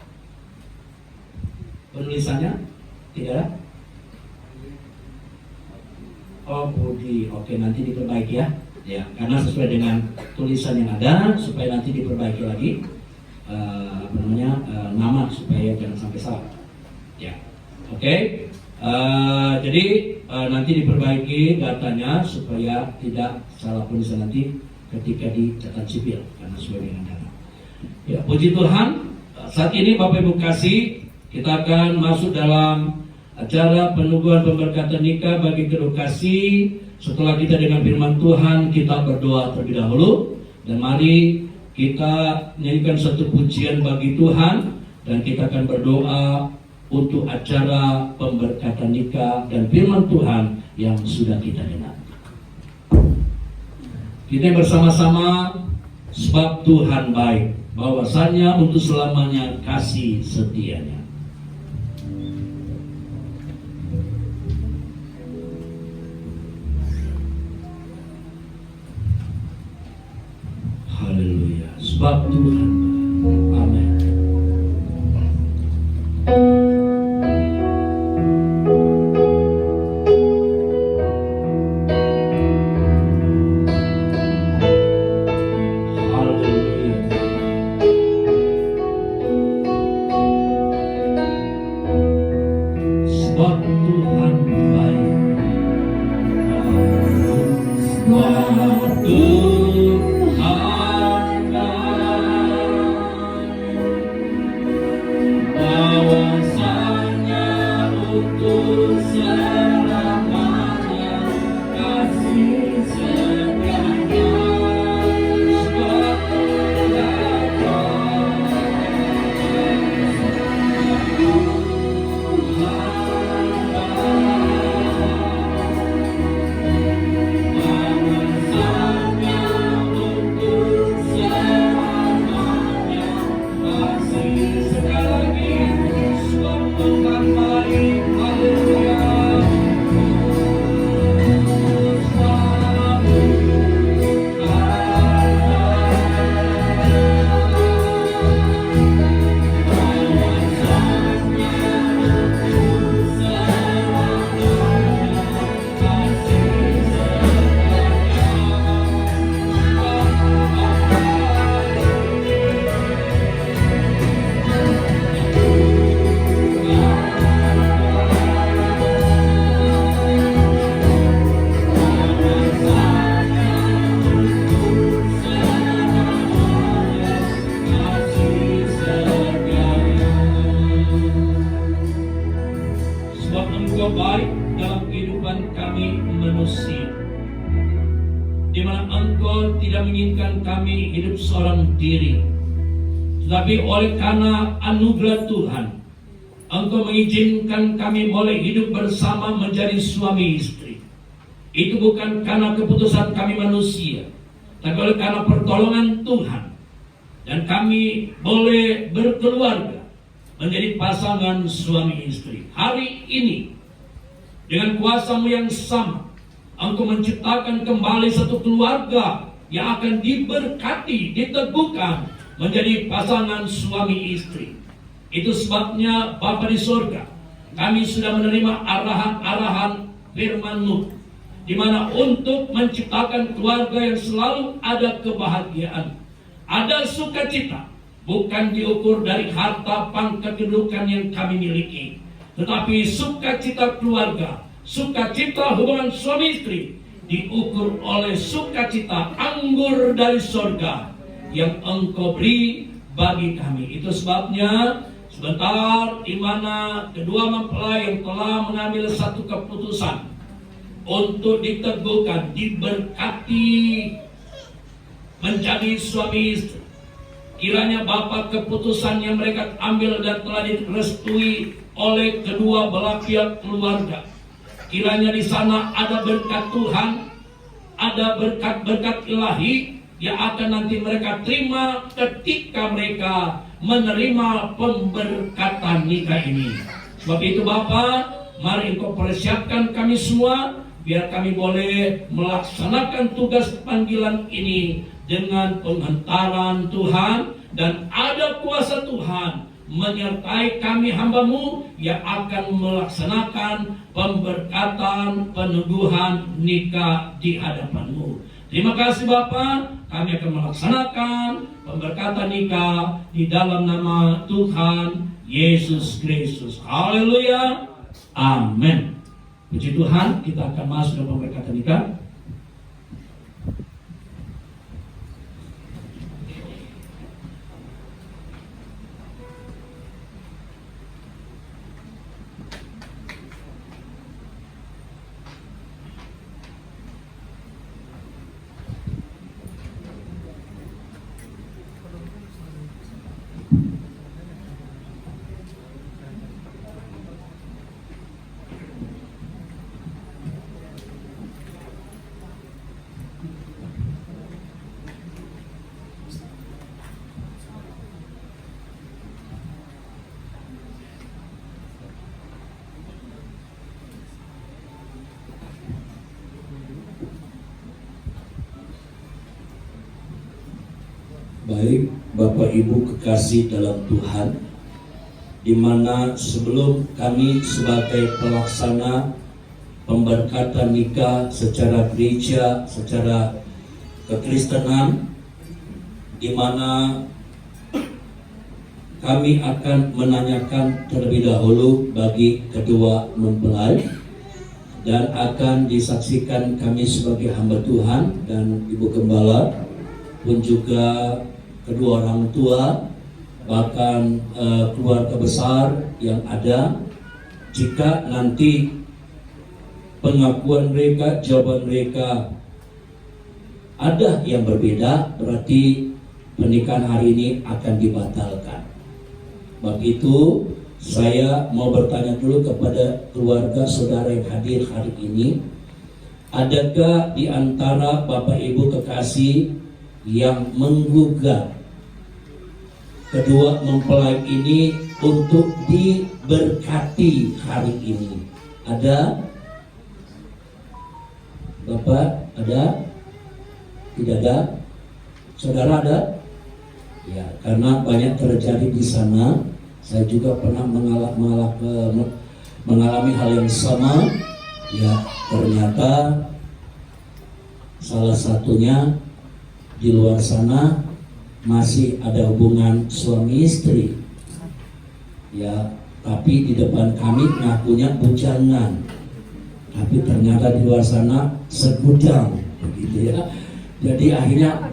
Penulisannya? Tidak ada? Oh, Budi. Oke, nanti diperbaiki ya. Ya, karena sesuai dengan tulisan yang ada, supaya nanti diperbaiki lagi nama supaya jangan sampai salah. Ya, oke. Jadi nanti diperbaiki datanya supaya tidak salah penulisan nanti ketika di catatan sipil karena sesuai dengan data. Ya, puji Tuhan. Saat ini Bapak Ibu kasih, kita akan masuk dalam acara penubuhan pemberkatan nikah bagi kedua kasih. Setelah kita dengan firman Tuhan, kita berdoa terlebih dahulu. Dan mari kita nyanyikan satu pujian bagi Tuhan, dan kita akan berdoa untuk acara pemberkatan nikah dan firman Tuhan yang sudah kita dengar. Kita bersama-sama, sebab Tuhan baik, bahwasannya untuk selamanya kasih setianya. Haleluya, sebab Tuhan baik. Amin. Tetapi oleh karena anugerah Tuhan, Engkau mengizinkan kami boleh hidup bersama menjadi suami istri. Itu bukan karena keputusan kami manusia, tapi oleh karena pertolongan Tuhan. Dan kami boleh berkeluarga menjadi pasangan suami istri. Hari ini, dengan kuasa-Mu yang sama, Engkau menciptakan kembali satu keluarga yang akan diberkati, diteguhkan, menjadi pasangan suami istri. Itu sebabnya Bapa di surga, kami sudah menerima arahan-arahan firman-Mu, di mana untuk menciptakan keluarga yang selalu ada kebahagiaan, ada sukacita, bukan diukur dari harta pangkat kedudukan yang kami miliki, tetapi sukacita keluarga, sukacita hubungan suami istri diukur oleh sukacita anggur dari surga yang Engkau beri bagi kami. Itu sebabnya sebentar di mana kedua mempelai yang telah mengambil satu keputusan untuk diteguhkan, diberkati menjadi suami istri. Kiranya Bapa, keputusan yang mereka ambil dan telah direstui oleh kedua belah pihak keluarga, kiranya di sana ada berkat Tuhan, ada berkat-berkat ilahi yang akan nanti mereka terima ketika mereka menerima pemberkatan nikah ini. Sebab itu Bapa, mari Engkau persiapkan kami semua, biar kami boleh melaksanakan tugas panggilan ini dengan penghantaran Tuhan, dan ada kuasa Tuhan menyertai kami hamba-Mu yang akan melaksanakan pemberkatan peneguhan nikah di hadapan-Mu. Terima kasih Bapa, kami akan melaksanakan pemberkatan nikah di dalam nama Tuhan Yesus Kristus. Haleluya, amin. Puji Tuhan, kita akan masuk ke pemberkatan nikah. Baik, Bapak Ibu kekasih dalam Tuhan, di mana sebelum kami sebagai pelaksana pemberkatan nikah secara gereja, secara kekristenan, di mana kami akan menanyakan terlebih dahulu bagi kedua mempelai, dan akan disaksikan kami sebagai hamba Tuhan dan Ibu Gembala pun juga kedua orang tua, bahkan keluarga besar yang ada. Jika nanti pengakuan mereka, jawaban mereka ada yang berbeda, berarti pernikahan hari ini akan dibatalkan. Sebab itu saya mau bertanya dulu kepada keluarga saudara yang hadir hari ini, adakah di antara Bapak Ibu kekasih yang menggugat kedua mempelai ini untuk diberkati hari ini? Ada? Bapak ada? Tidak ada? Saudara ada? Ya, karena banyak terjadi di sana. Saya juga pernah mengalami hal yang sama. Ya, ternyata salah satunya di luar sana masih ada hubungan suami istri, ya, tapi di depan kami ngakunya bujangan, tapi ternyata di luar sana segudang, begitu ya. Jadi akhirnya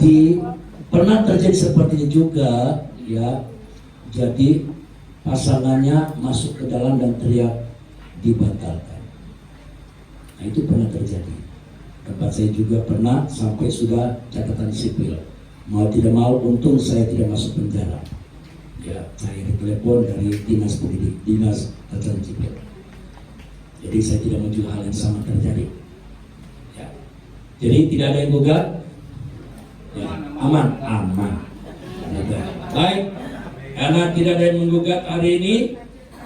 pernah terjadi seperti ini juga, ya. Jadi pasangannya masuk ke dalam dan teriak dibatalkan. Nah, itu pernah terjadi. Tempat saya juga pernah sampai sudah catatan sipil. Mau tidak mau, untung saya tidak masuk penjara. Ya, saya ditelepon dari dinas pendidik, dinas catatan sipil. Jadi saya tidak mau juga hal yang sama terjadi. Ya. Jadi tidak ada yang gugat. Ya, aman. Ya, baik, karena tidak ada yang menggugat hari ini,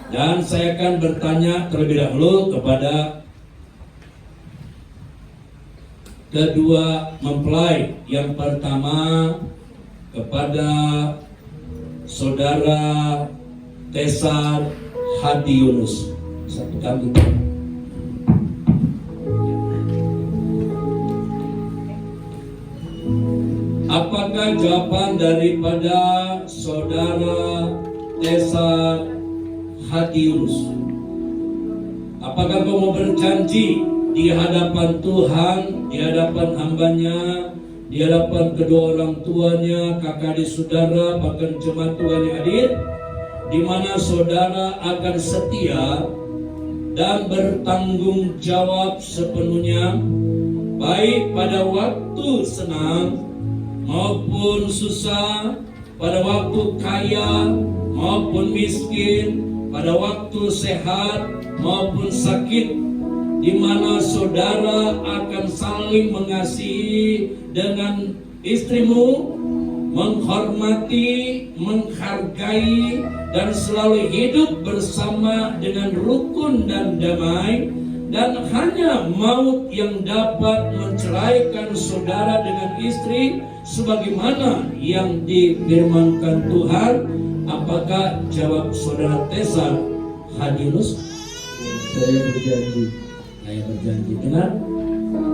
dan saya akan bertanya terlebih dahulu kepada kedua mempelai. Yang pertama kepada saudara Tesar Hadi Yunus. Satu kali. Apakah jawaban daripada saudara Tesar Hadi Yunus? Apakah kau mau berjanji di hadapan Tuhan, di hadapan hambanya, di hadapan kedua orang tuanya, kakak adik saudara, bahkan jemaat Tuhan yang hadir, di mana saudara akan setia dan bertanggung jawab sepenuhnya, baik pada waktu senang maupun susah, pada waktu kaya maupun miskin, pada waktu sehat maupun sakit, di mana saudara akan saling mengasihi dengan istrimu, menghormati, menghargai, dan selalu hidup bersama dengan rukun dan damai, dan hanya maut yang dapat menceraikan saudara dengan istri sebagaimana yang difirmankan Tuhan. Apakah jawab saudara Tesa Hadinus? Saya berjanji. Saya berjanji. Dengar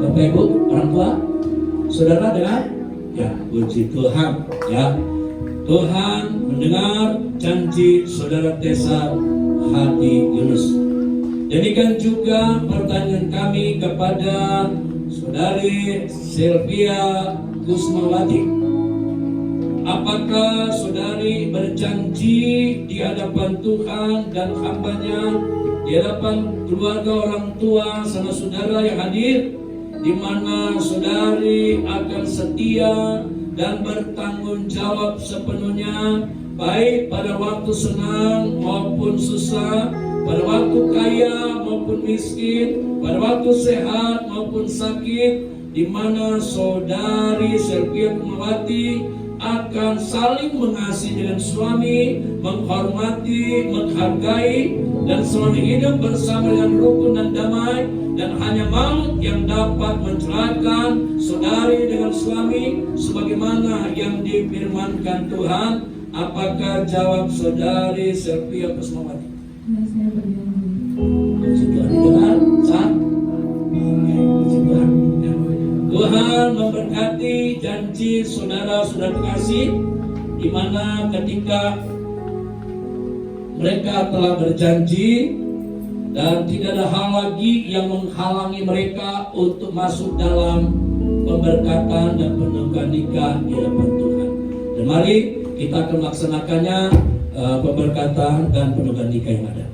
Bapak Ibu orang tua, saudara dengar? Ya, puji Tuhan. Ya, Tuhan mendengar janji saudara Tesa Hadi Yunus. Jadikan juga pertanyaan kami kepada saudari Sylvia Kusmawati. Apakah saudari berjanji di hadapan Tuhan dan hambanya, di hadapan keluarga orang tua sama saudara yang hadir, di mana saudari akan setia dan bertanggung jawab sepenuhnya, baik pada waktu senang maupun susah, pada waktu kaya maupun miskin, pada waktu sehat maupun sakit, di mana saudari Sylvia Kumawati akan saling mengasihi dengan suami, menghormati, menghargai, dan selalu hidup bersama dengan rukun dan damai, dan hanya maut yang dapat menceraikan saudari dengan suami sebagaimana yang difirmankan Tuhan. Apakah jawab saudari Sylvia Kusmawati? Saya berjanji. Puji Tuhan, didengar? Sah? Oke, puji Tuhan. Tuhan memberkati janji saudara-saudara kasih, di mana ketika mereka telah berjanji dan tidak ada hal lagi yang menghalangi mereka untuk masuk dalam pemberkatan dan penugasan nikah di hadapan Tuhan. Dan mari kita akan melaksanakannya, pemberkatan dan penugasan nikah yang ada.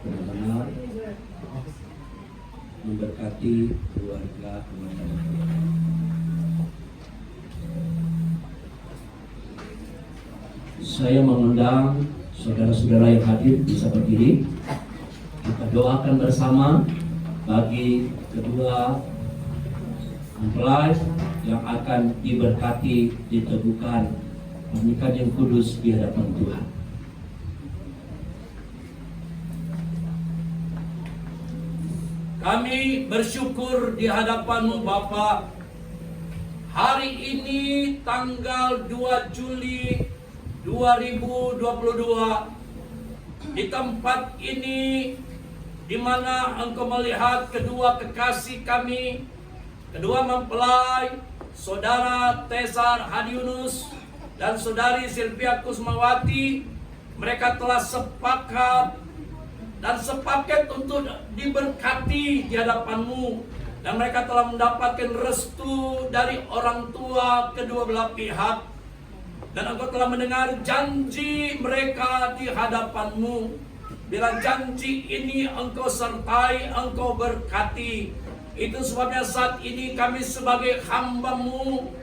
Benar-benar memberkati keluarga rumah tangga. Saya mengundang saudara-saudara yang hadir bisa berdiri. Kita doakan bersama bagi kedua mempelai yang akan diberkati, diteguhkan pernikahan yang kudus di hadapan Tuhan. Kami bersyukur di hadapan-Mu Bapa. Hari ini tanggal 2 Juli 2022, di tempat ini di mana Engkau melihat kedua kekasih kami, kedua mempelai, Saudara Tesa Hadi Yunus dan Saudari Sylvia Kusmawati. Mereka telah sepakat dan sepaket untuk diberkati di hadapan-Mu, dan mereka telah mendapatkan restu dari orang tua kedua belah pihak, dan Engkau telah mendengar janji mereka di hadapan-Mu. Bila janji ini Engkau sertai, Engkau berkati. Itu sebabnya saat ini kami sebagai hamba-Mu,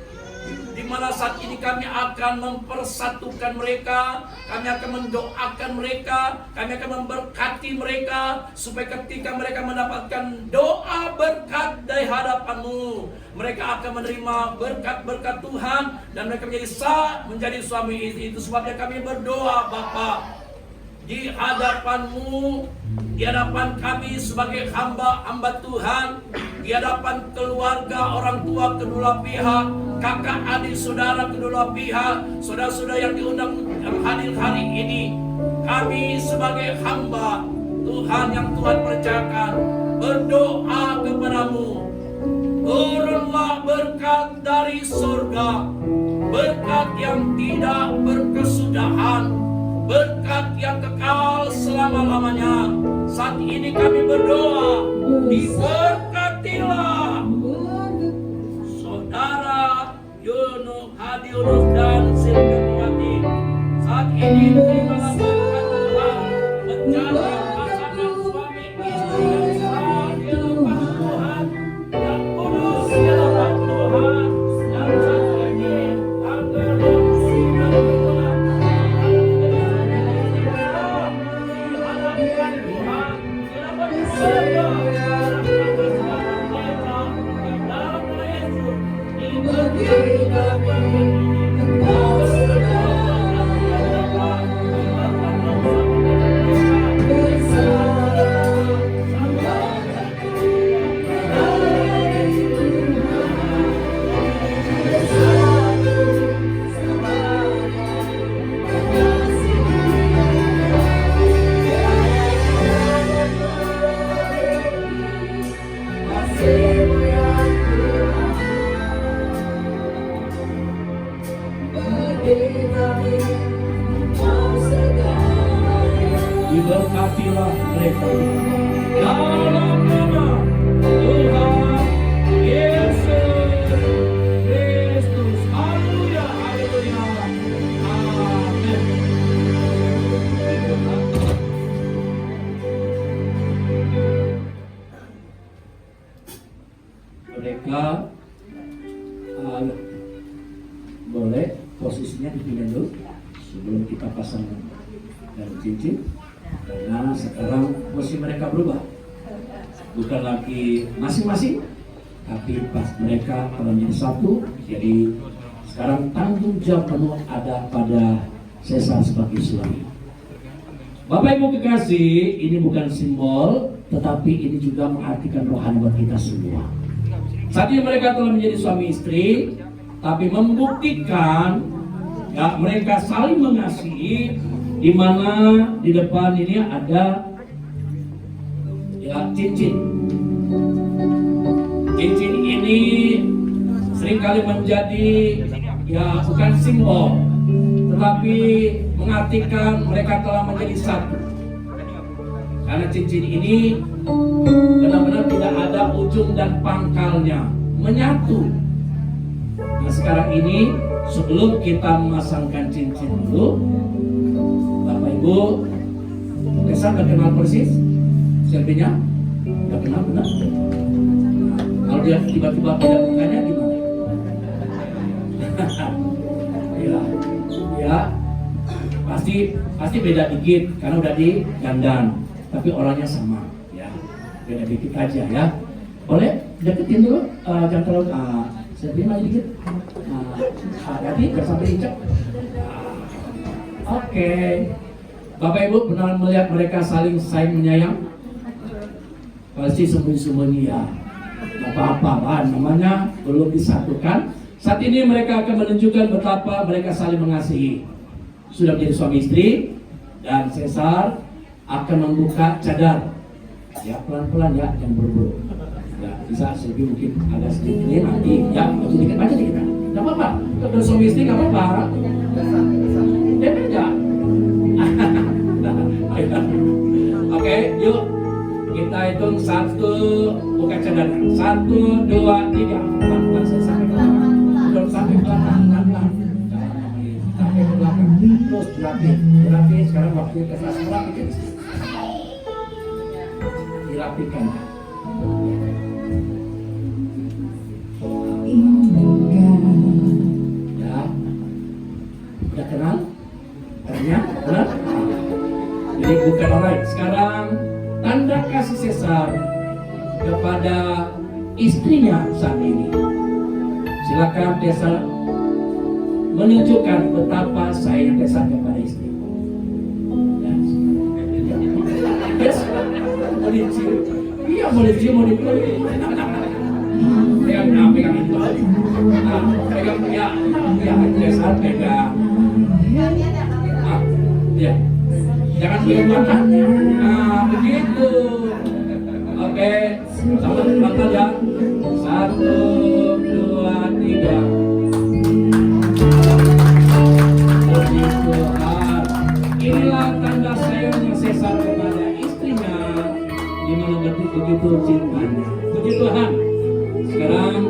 di mana saat ini kami akan mempersatukan mereka, kami akan mendoakan mereka, kami akan memberkati mereka, supaya ketika mereka mendapatkan doa berkat dari hadapan-Mu, mereka akan menerima berkat-berkat Tuhan, dan mereka menjadi sah, menjadi suami istri. Itu sebabnya kami berdoa Bapa, di hadapan-Mu, di hadapan kami sebagai hamba Tuhan, di hadapan keluarga, orang tua kedua pihak, kakak, adik, saudara kedua pihak, saudara-saudara yang diundang yang hadir hari ini. Kami sebagai hamba Tuhan yang Tuhan percayakan, berdoa kepadamu, turunlah berkat dari surga, berkat yang tidak berkesudahan, berkat yang kekal selama-lamanya. Saat ini kami berdoa, diberkatilah saudara Yono Hadi Yunus dan Silviawati. Saat ini terimalah berkat Tuhan menjaga pasangan suami istri yang selamat di hadapan Tuhan, yang kudus di hadapan Tuhan. Dan saat ini tanggal 29 bulan diberkatilah mereka dalam nama Tuhan Yesus Kristus. Haleluya, haleluya, amin. Mereka boleh posisinya dipindah dulu sebelum kita pasang dan cincin, karena sekarang posisi mereka berubah, bukan lagi masing-masing, tapi pas mereka kalau menjadi satu. Jadi sekarang tanggung jawab penuh ada pada Sesar sebagai suami. Bapak Ibu kekasih, ini bukan simbol, tetapi ini juga mengartikan rohani buat kita semua. Saat ini mereka telah menjadi suami istri, tapi membuktikan ya mereka saling mengasihi, di mana di depan ini ada ya cincin. Cincin ini seringkali menjadi ya bukan simbol, tetapi mengartikan mereka telah menjadi satu. Karena cincin ini benar-benar tidak ada ujung dan pangkalnya, menyatu. Nah sekarang ini sebelum kita memasangkan cincin dulu, Bapak Ibu, Desa udah kenal persis selfie-nya? Udah kenal benar? Nah, kalau dia tiba-tiba beda mukanya gimana? ya, pasti beda dikit karena udah didandan, tapi orangnya sama, ya beda dikit aja ya. Boleh deketin dulu, jangan terlalu selfie lagi dikit. Hati-hati, jangan sampai injak. Oke. Bapak Ibu benar melihat mereka saling menyayang? Pasti sembunyi-sembunyi ya. Gak apa-apa kan, namanya belum disatukan. Saat ini mereka akan menunjukkan betapa mereka saling mengasihi. Sudah menjadi suami istri, dan Sesar akan membuka cadar. Ya pelan-pelan ya, jangan buru-buru. Ya bisa lebih mungkin agak sedikit ini nanti ya, maju dikit aja kita. Gak apa-apa, kalau suami istri gak apa-apa. Dia beda. Oke, yuk kita hitung 1, buka cadangan. 1, 2, 3. Pelan-pelan saya sampai ke belakang. Belum sampai ke belakang, pelan-pelan. Sampai ke belakang. Terus dirapin. Sekarang waktu ke atas dirapin. Dirapikan. Ya, udah kenal? Artinya, benar? Jadi bukan orang. Sekarang tanda kasih Sesar kepada istrinya saat ini. Silakan Sesar menunjukkan betapa sayang Sesar kepada istri. Ya, Mau dicium? Iya mau dicium, mau dipeluk. Pegang itu. Nah, pegang ya biasa pegang. Ah, ya. Jangan pegang matanya. Nah, begitu. Oke, sama pelan ya. 1, 2, 3. Puji Tuhan. Inilah tanda sayangnya Sesar kepada istrinya, di mana begitu cintanya. Puji Tuhan. Sekarang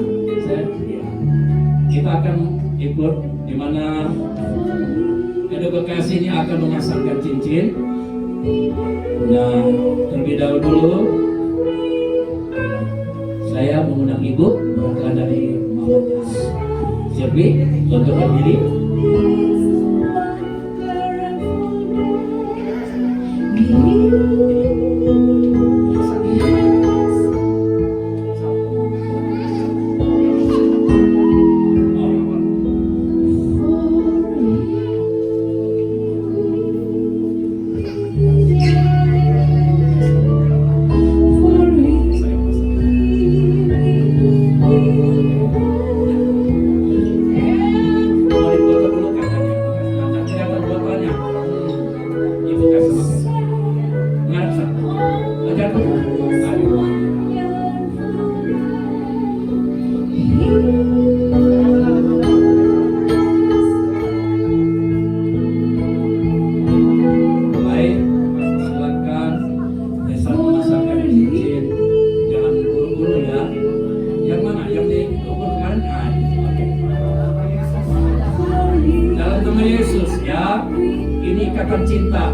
kita akan ikut di mana kedua kekasih ini akan memasangkan cincin. Nah, terlebih dahulu saya mengundang ibu perwakilan dari mamanya Sylvie untuk berdiri. Ikatan cinta.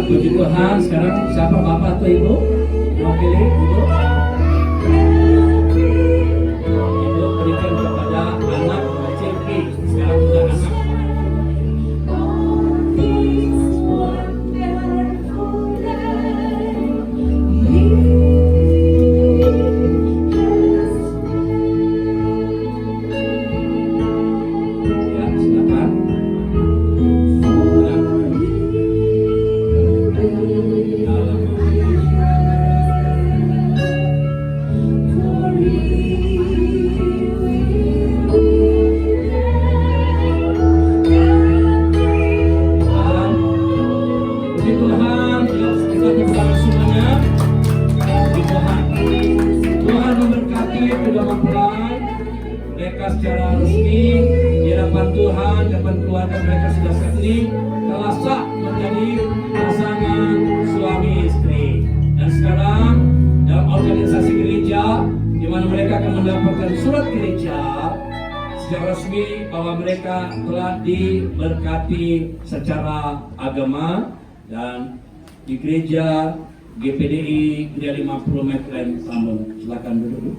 Puji Tuhan. Sekarang siapa bapak atau ibu? Mau pilih ibu? Ibu berikan kepada anak Sylvie. Sekarang sudah anak. Ya, silakan. Mereka secara resmi di hadapan Tuhan, di hadapan keluarga mereka sudah resmi telah sah menjadi pasangan suami istri. Dan sekarang dalam organisasi gereja, di mana mereka akan mendapatkan surat gereja secara resmi bahwa mereka telah diberkati secara agama dan di gereja GPDI Gereja 50 Meter Tambun. Silakan duduk.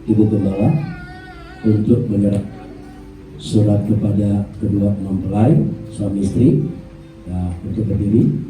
Ibu Gembala untuk menyerah surat kepada kedua mempelai suami istri. Ya, untuk berdiri.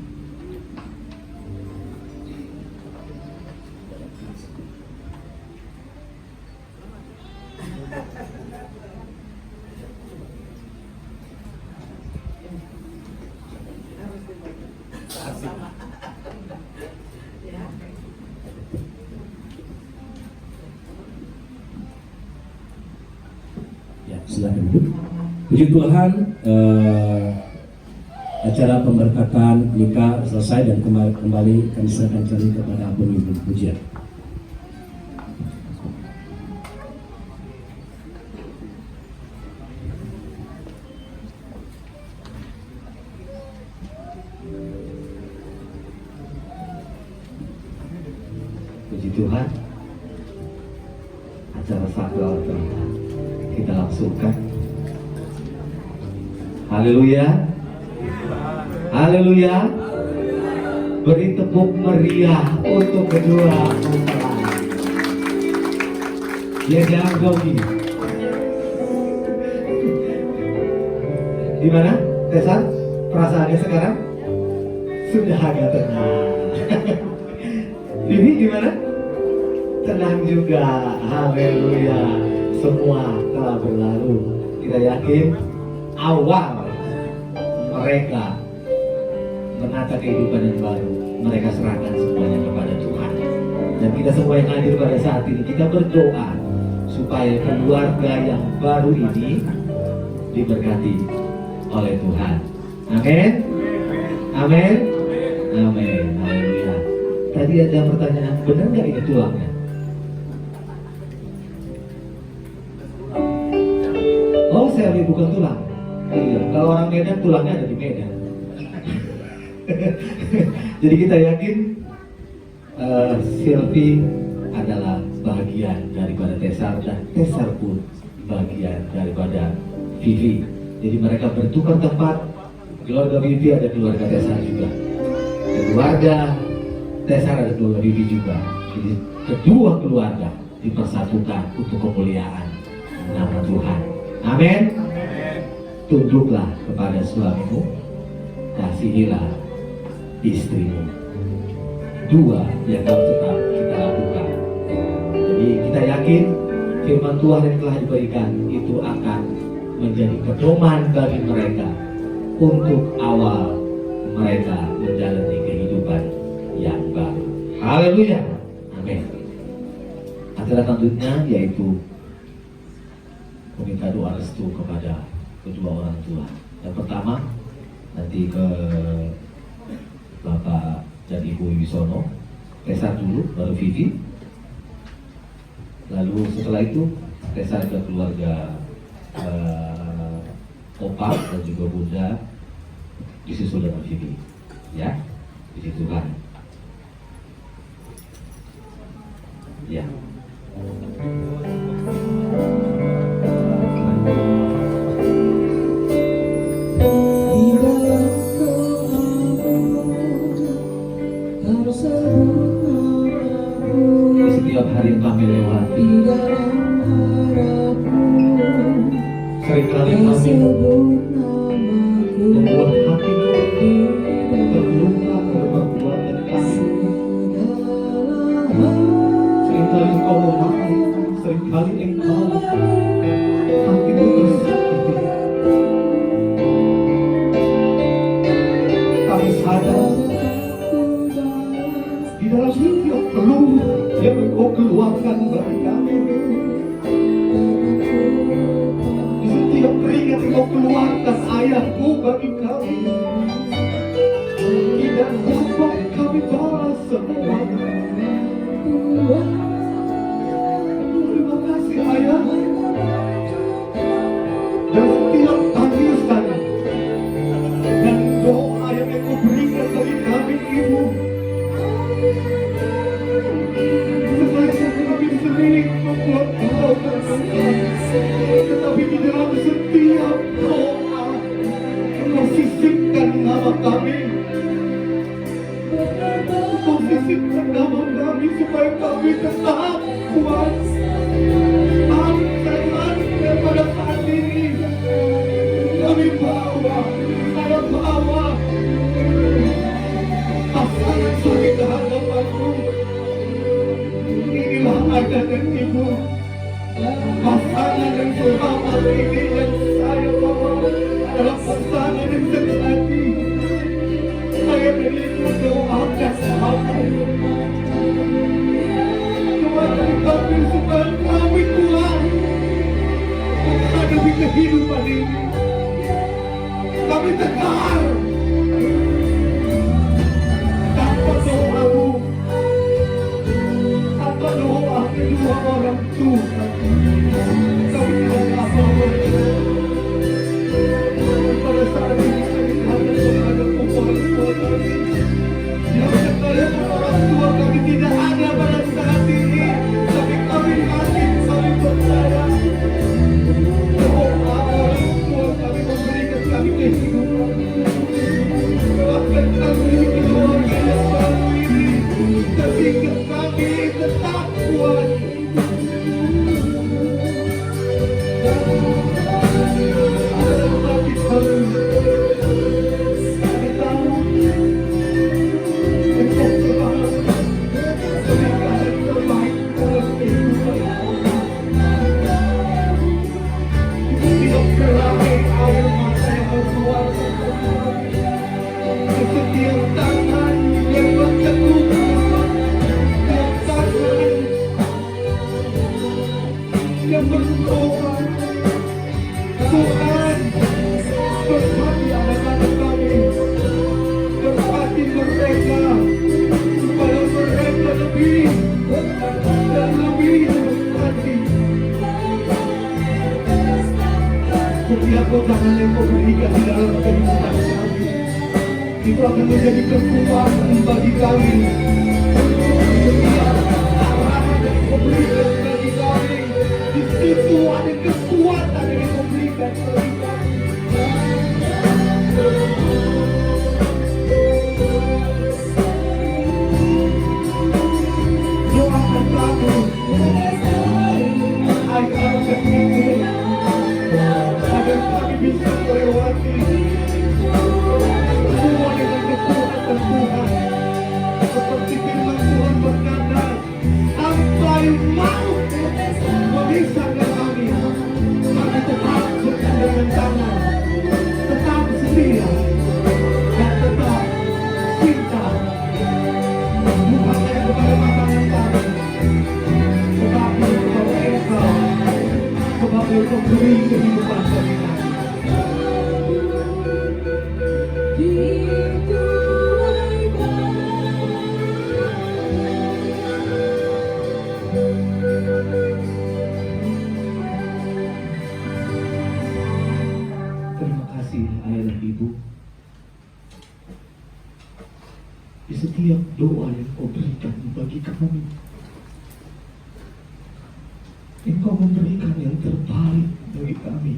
Ya, silakan duduk. Puji Tuhan, acara pemberkatan nikah selesai dan kembali kami serahkan kembali kepada pemimpin pujian. Puji Tuhan, acara sakral telah kita langsungkan. Haleluya, haleluya. Beri tepuk meriah untuk kedua mempelai. Ya, jangan grogi. Gimana, Tesar? Perasaannya sekarang sudah agak tenang. Bibi gimana? Tenang juga. Haleluya. Semua telah berlalu. Kita yakin awal mereka menata kehidupan yang baru, mereka serahkan semuanya kepada Tuhan. Dan kita semua yang hadir pada saat ini, kita berdoa supaya keluarga yang baru ini diberkati oleh Tuhan. Amin. Amin. Amin. Haleluya. Tadi ada pertanyaan, benar nggak ini tulangnya? Oh, saya lihat bukan tulang. Iya, kalau orang Medan tulangnya ada di Medan. Jadi kita yakin Silvi adalah bagian daripada Tesar dan Tesar pun bagian daripada Vivi. Jadi mereka bertukar tempat. Keluarga Vivi ada keluarga Tesar juga. Keluarga Tesar ada keluarga Vivi juga. Jadi kedua keluarga dipersatukan untuk kemuliaan nama Tuhan. Amin. Tunduklah kepada suamimu, kasihilah istrimu. Dua yang harus tetap kita lakukan. Jadi kita yakin firman Tuhan yang telah diberikan itu akan menjadi pedoman bagi mereka untuk awal mereka menjalani kehidupan yang baru. Haleluya. Amin. Acara selanjutnya yaitu meminta doa restu kepada kedua orang tua. Yang pertama nanti ke Bapak dan Ibu Wisono, Tesar dulu, baru Vivi. Lalu setelah itu Tesar ke keluarga Opa dan juga Bunda, disusul dengan Vivi. Ya, puji Tuhan. Ya. Di setiap hari yang kami lewati, seringkali kami membuat hati terluka karena perbuatan kami. Seringkali engkau memakai, seringkali engkau hatimu bersakit. Kami sadar di dalam setiap peluh yang engkau keluarkan bagi kami, di setiap keringat engkau keluarkan ayahku bagi kami, tidak dapat kami balas semuanya. Terima kasih ayah, dan setiap tangisan dan doa yang engkau berikan bagi kami ibu. Kami sering membuat doa, tetapi di dalam setiap doa engkau sisipkan nama kami, engkau sisipkan nama kami supaya kami tetap kuat. Ayah dan Ibu, pasangan yang selamat ini yang saya bawa adalah pasangan yang sejati. Ayah dan Ibu doakan saya. Doakan kami supaya kami kuat menghadapi kehidupan ini. Kami tegar tanpa doamu, tanpa doa kedua orang tua. Kami tidak apa-apa. Pada saat ini kami hadap menghadap orang tua kami. Yang sekarang orang tua kami tidak ada pada saat ini, tapi kami yakin, kami percaya doa orang tua kami memberikan kami kehidupan. Doakan kami keluarga yang baru ini, sehingga kami tetap kuat. Dalam hati kami, kami tahu Engkau telah berikan yang terbaik dalam kehidupan kami. Tidak berakhir air mata yang berkeluar dari kami. Setiap tangan yang bertekuk, setiap tangan yang berdoa, Tuhan berkati anak-anak kami, berkati mereka supaya mereka lebih dan lebih berkati. Setiap kotakan yang kau berikan di dalam kehidupan kami, itu akan menjadi kekuatan bagi kami. Setiap arahan yang kau berikan bagi kami, di situ ada kekuatan yang kau berikan bagi kami. Doakan kami, agar kami agar kami bisa melewati semua dengan kekuatan Tuhan. Seperti firman Tuhan berkata, sampai maut memisahkan kami, kami tetap bergandengan tangan, tetap setia, dan tetap cinta. Bukan hanya kepada pasangan kami, tetapi kepada Engkau sebagai pemberi kehidupan bagi kami. Terima kasih Ayah dan Ibu. Di setiap doa yang kau berikan bagi kami, Engkau memberikan yang terbaik bagi kami.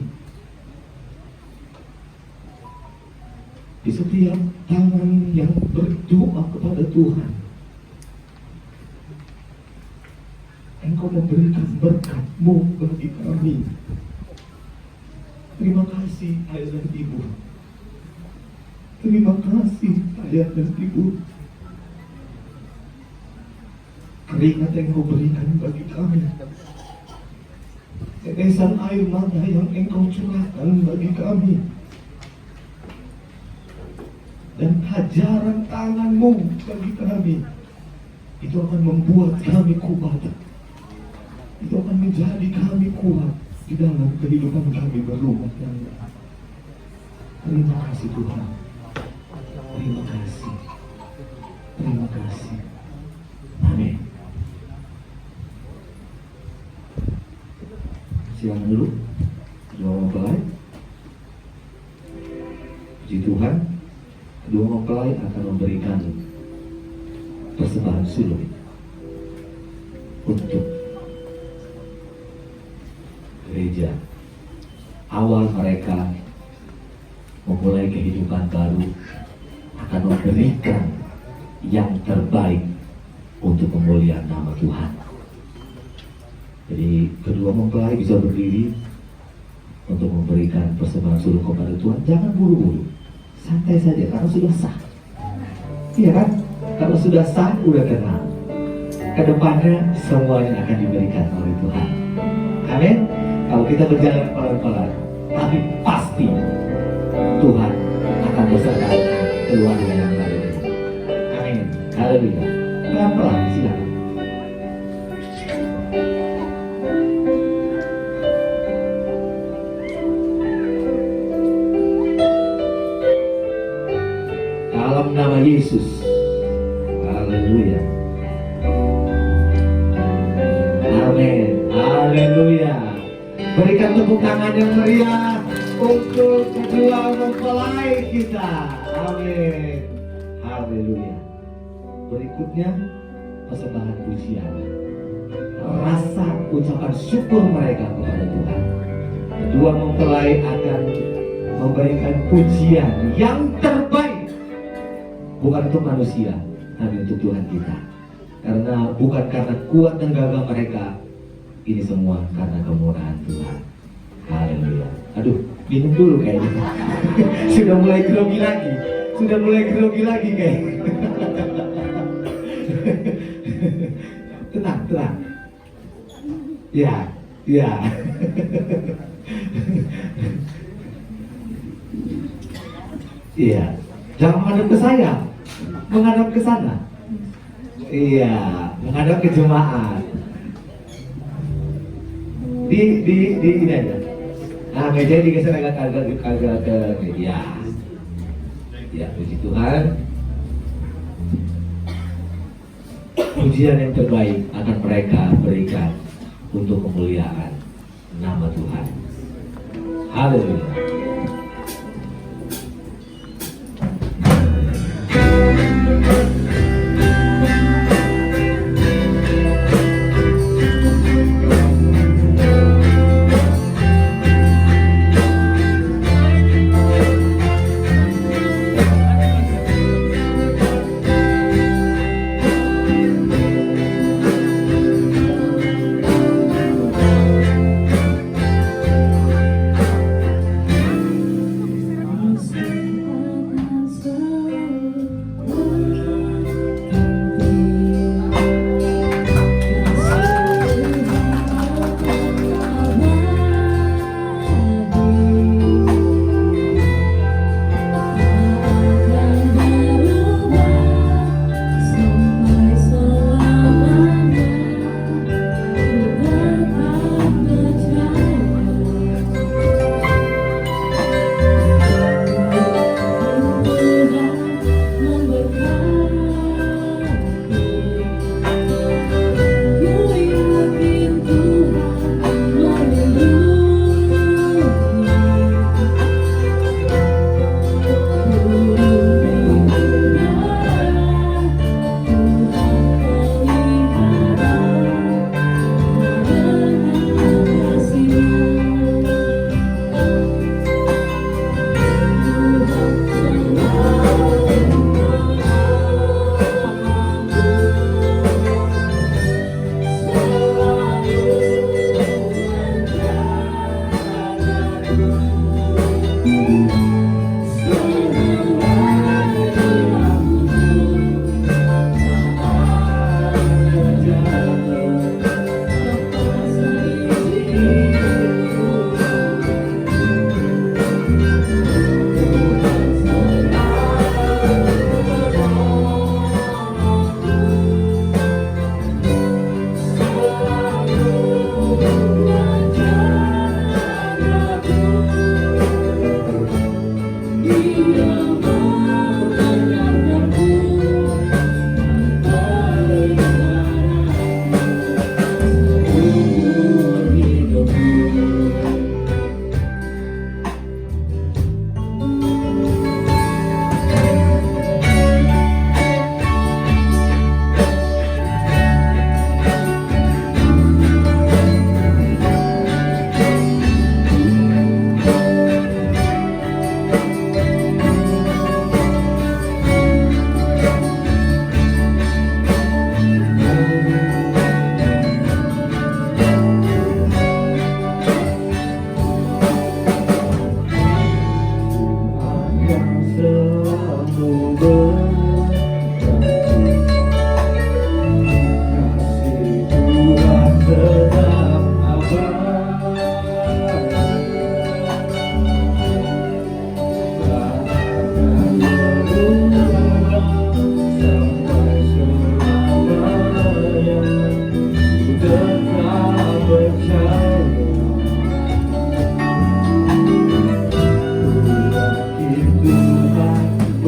Di setiap tangan yang berdoa kepada Tuhan, Engkau memberikan berkat-Mu bagi kami. Terima kasih Ayah dan Ibu. Terima kasih Ayah dan Ibu. Keringat yang Kau berikan bagi kami, tetesan air mata yang Engkau curahkan bagi kami, dan hajaran tangan-Mu bagi kami, itu akan membuat kami kuat. Itu akan menjadi kami kuat di dalam kehidupan kami berumah tangga. Terima kasih Tuhan. Terima kasih. Terima kasih. Amin. Silakan dulu. Kedua mempelai. Puji Tuhan. Kedua mempelai akan memberikan persembahan sulung untuk gereja. Awal mereka memulai kehidupan baru akan memberikan yang terbaik untuk pemulihan nama Tuhan. Jadi kedua mempelai bisa berdiri untuk memberikan persembahan sulung kepada Tuhan. Jangan buru-buru, santai saja karena sudah sah. Iya kan? Kalau sudah sah, udah tenang. kedepannya semuanya akan diberikan oleh Tuhan. Amin. Kalau kita berjalan pelan-pelan, tapi pasti Tuhan akan beserta keluarga yang baru. Amin. Haleluya. Pelan-pelan, silakan. Dalam nama Yesus. Haleluya. Amin. Haleluya. Berikan tepuk tangan yang meriah untuk kedua mempelai kita. Amin. Haleluya. Berikutnya persembahan pujian. Rasa ucapan syukur mereka kepada Tuhan. Kedua mempelai akan memberikan pujian yang terbaik, bukan untuk manusia, tapi untuk Tuhan kita. Karena bukan karena kuat dan gagah mereka, ini semua karena kemurahan Tuhan. Haleluya. Aduh, minum dulu kayaknya. Sudah mulai grogi lagi. Kayaknya. Tenang. Ya. Iya. Jangan menghadap ke saya, menghadap ke sana. Iya, menghadap ke jemaat. Di ini aja. Nah, meja digeser agak ke media. Ya, puji Tuhan. Pujian yang terbaik akan mereka berikan untuk kemuliaan nama Tuhan. Haleluya.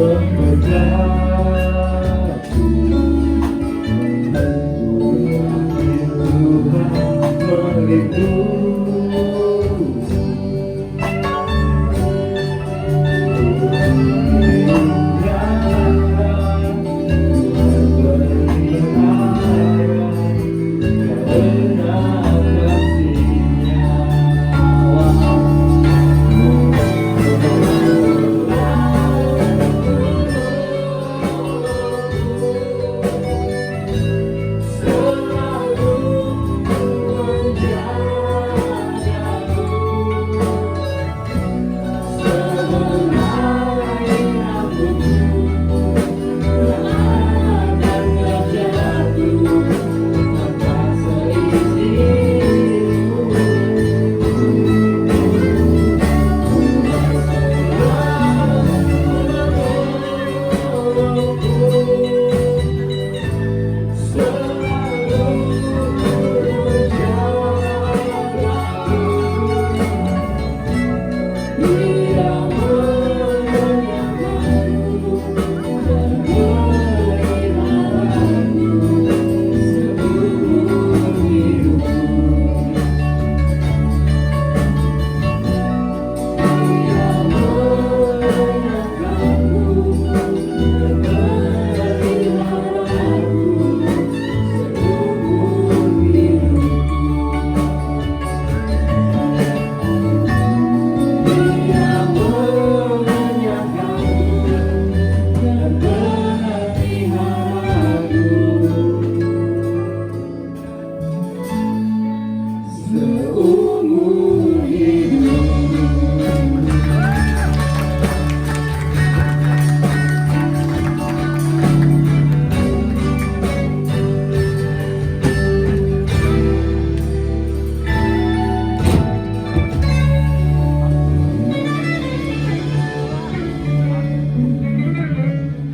mengejarku. Yakin Tuhan merindu.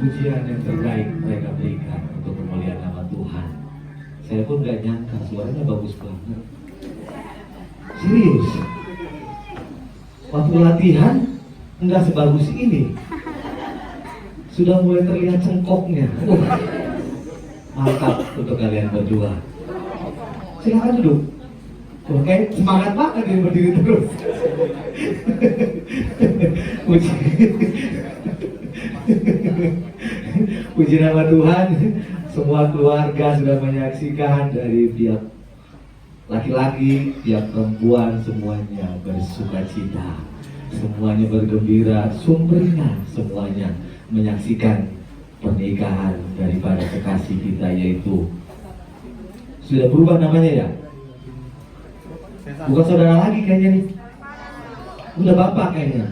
Pujian yang terbaik mereka berikan untuk memuliakan nama Tuhan. Saya pun gak nyangka suaranya bagus banget. Serius. Waktu latihan nggak sebagus ini. Sudah mulai terlihat cengkoknya. Mantap untuk kalian berdua. Silakan duduk. Oke, semangat banget ini berdiri terus. Puji nama Tuhan, semua keluarga sudah menyaksikan dari pihak laki-laki, pihak perempuan, semuanya bersuka cita, semuanya bergembira, sumringah, semuanya menyaksikan pernikahan daripada kekasih kita, yaitu sudah berubah namanya ya? Bukan saudara lagi kayaknya nih. Udah bapak kayaknya.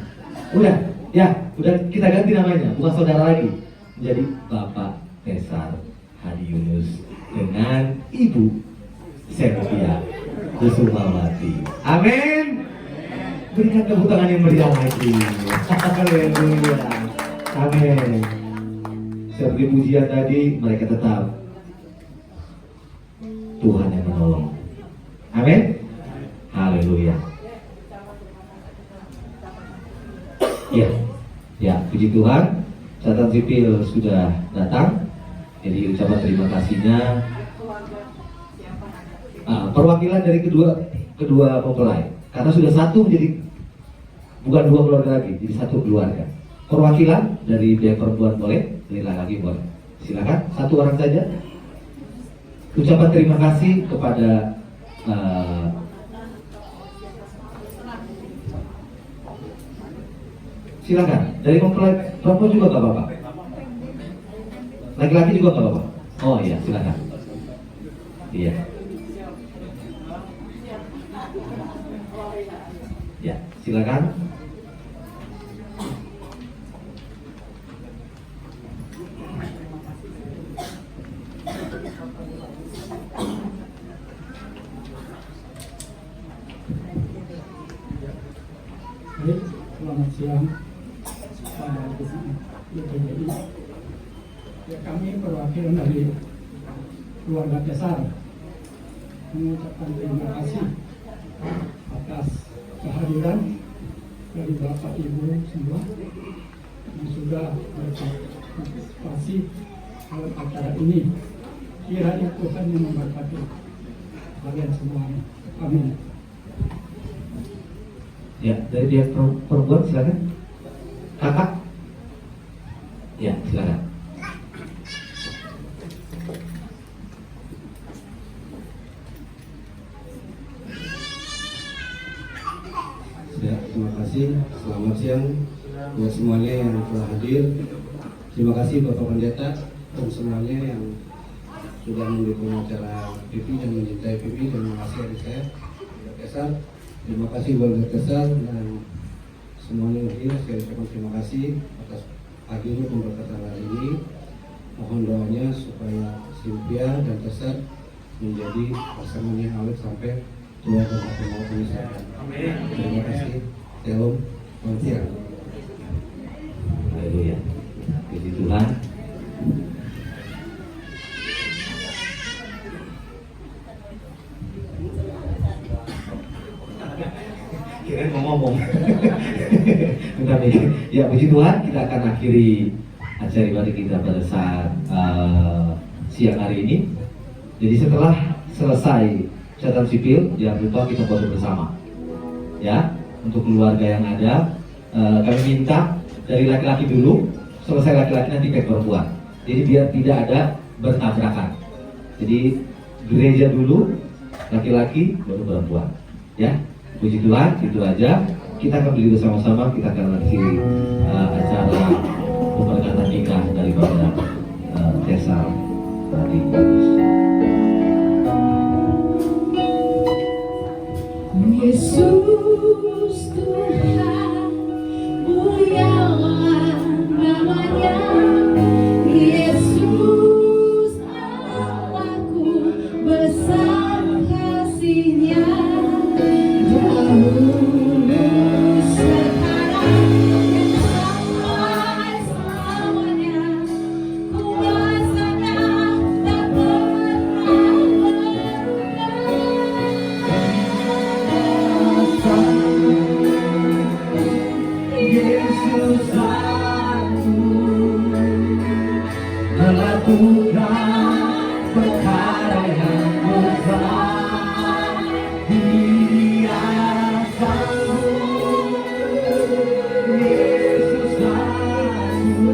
Udah, ya, udah kita ganti namanya, bukan saudara lagi. Jadi Bapak Tesar Hadi Yunus dengan Ibu Septia Kusumawati. Amin. Berikan tepuk tangan yang meriah lagi. Haleluya. Amin. Seperti pujian tadi, mereka tetap Tuhan yang menolong. Amin. Haleluya. Ya, ya, puji Tuhan. Catatan sipil sudah datang. Jadi ucapan terima kasihnya. Perwakilan dari kedua mempelai, karena sudah satu menjadi bukan dua keluarga lagi, jadi satu keluarga. Perwakilan dari pihak perempuan boleh, dari laki-laki boleh. Silakan, satu orang saja. Ucapan terima kasih kepada silakan, dari mempelai perempuan juga nggak apa-apa. Laki-laki juga nggak apa-apa. Oh iya, silakan. Iya. Ya, silakan. Baik, selamat siang. GPDI. Ya, kami perwakilan dari keluarga Tesar mengucapkan terima kasih atas kehadiran dari Bapak Ibu semua yang sudah berpartisipasi dalam acara ini. Kiranya Tuhan yang memberkati kalian semuanya. Amin. Ya, dari pihak perempuan silakan. Kakak. Ya, silakan. Ya, terima kasih. Selamat siang buat semuanya yang telah hadir. Terima kasih Bapak Pendeta dan semuanya yang sudah mendukung acara PP dan mencintai PP. Terima kasih adik saya, Bapak Kesar. Terima kasih Bapak Kesar dan semuanya yang hadir. Saya ucapkan terima kasih atas hadirnya pemberkatan hari ini. Mohon doanya supaya Cynthia dan Kesar menjadi pasangan yang awet sampai tua dan sampai mau menyelesaikan. Terima kasih. Shalom. Selamat siang. Haleluya. Puji Tuhan. Kirain mau ngomong. Bentar nih. Ya, puji Tuhan, kita akan akhiri acara ibadah kita pada saat siang hari ini. Jadi setelah selesai catatan sipil, jangan lupa kita foto bersama. Ya, untuk keluarga yang ada, kami minta dari laki-laki dulu, selesai laki-laki nanti ke perempuan. Jadi biar tidak ada bertabrakan. Jadi gereja dulu, laki-laki baru perempuan. Ya, puji Tuhan, itu aja. Kita akan berdiri bersama-sama, kita akan akhiri acara pemberkatan nikah daripada Tessa tadi. Yesus Tuhan, mulialah namanya. Yesus Allahku, besar kasih-Nya. Dahulu, sekarang, sampai selamanya. Kuasa-Nya tak pernah Yesus aku melakukan perkara yang besar. Dia sanggup. Yesus aku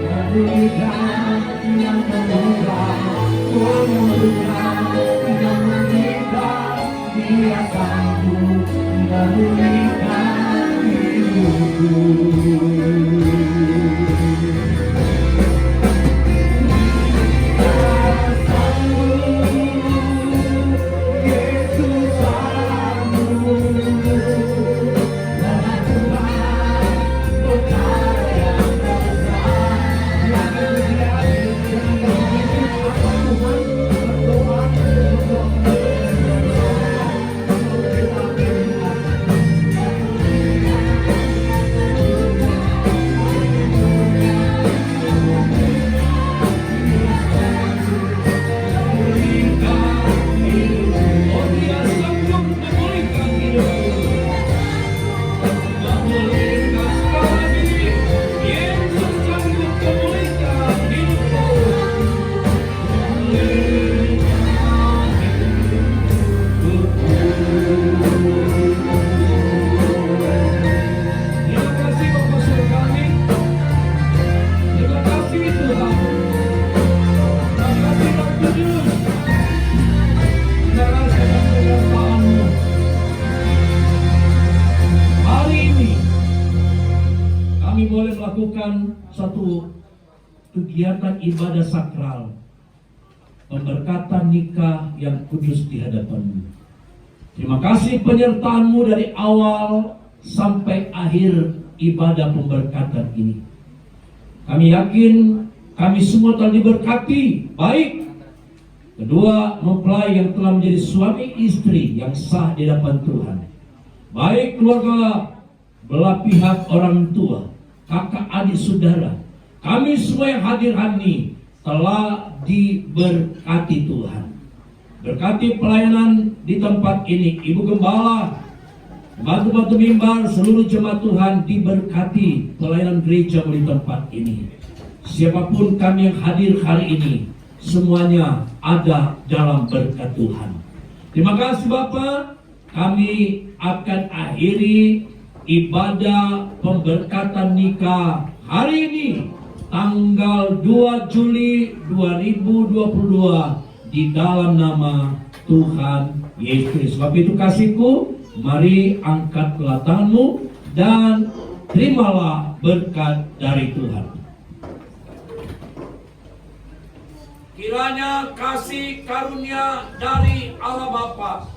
memberikan yang termurah, memulihkan yang menyita. Dia sanggup memulihkan hidupku. Boleh melakukan satu kegiatan ibadah sakral, pemberkatan nikah yang kudus di hadapanmu. Terima kasih penyertaanmu dari awal sampai akhir ibadah pemberkatan ini. Kami yakin kami semua telah diberkati, baik kedua mempelai yang telah menjadi suami istri yang sah di hadapan Tuhan, baik keluarga belah pihak orang tua, kakak adik saudara, kami semua yang hadir hari ini telah diberkati Tuhan. Berkati pelayanan di tempat ini, Ibu Gembala, Batu-batu mimbar, seluruh jemaat Tuhan diberkati pelayanan gereja di tempat ini. Siapapun kami yang hadir hari ini, semuanya ada dalam berkat Tuhan. Terima kasih Bapak. Kami akan akhiri ibadah pemberkatan nikah hari ini, tanggal 2 Juli 2022 di dalam nama Tuhan Yesus. Sebab itu kasihku, mari angkatlah tanganmu dan terimalah berkat dari Tuhan. Kiranya kasih karunia dari Allah Bapa,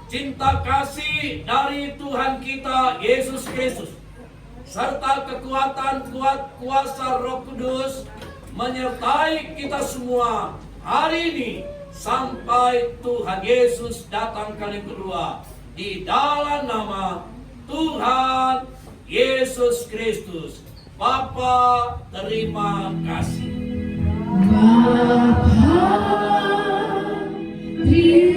cinta kasih dari Tuhan kita Yesus Kristus, serta kekuatan kuasa Roh Kudus menyertai kita semua hari ini sampai Tuhan Yesus datang kali kedua, di dalam nama Tuhan Yesus Kristus. Bapa, terima kasih. Bapa, terima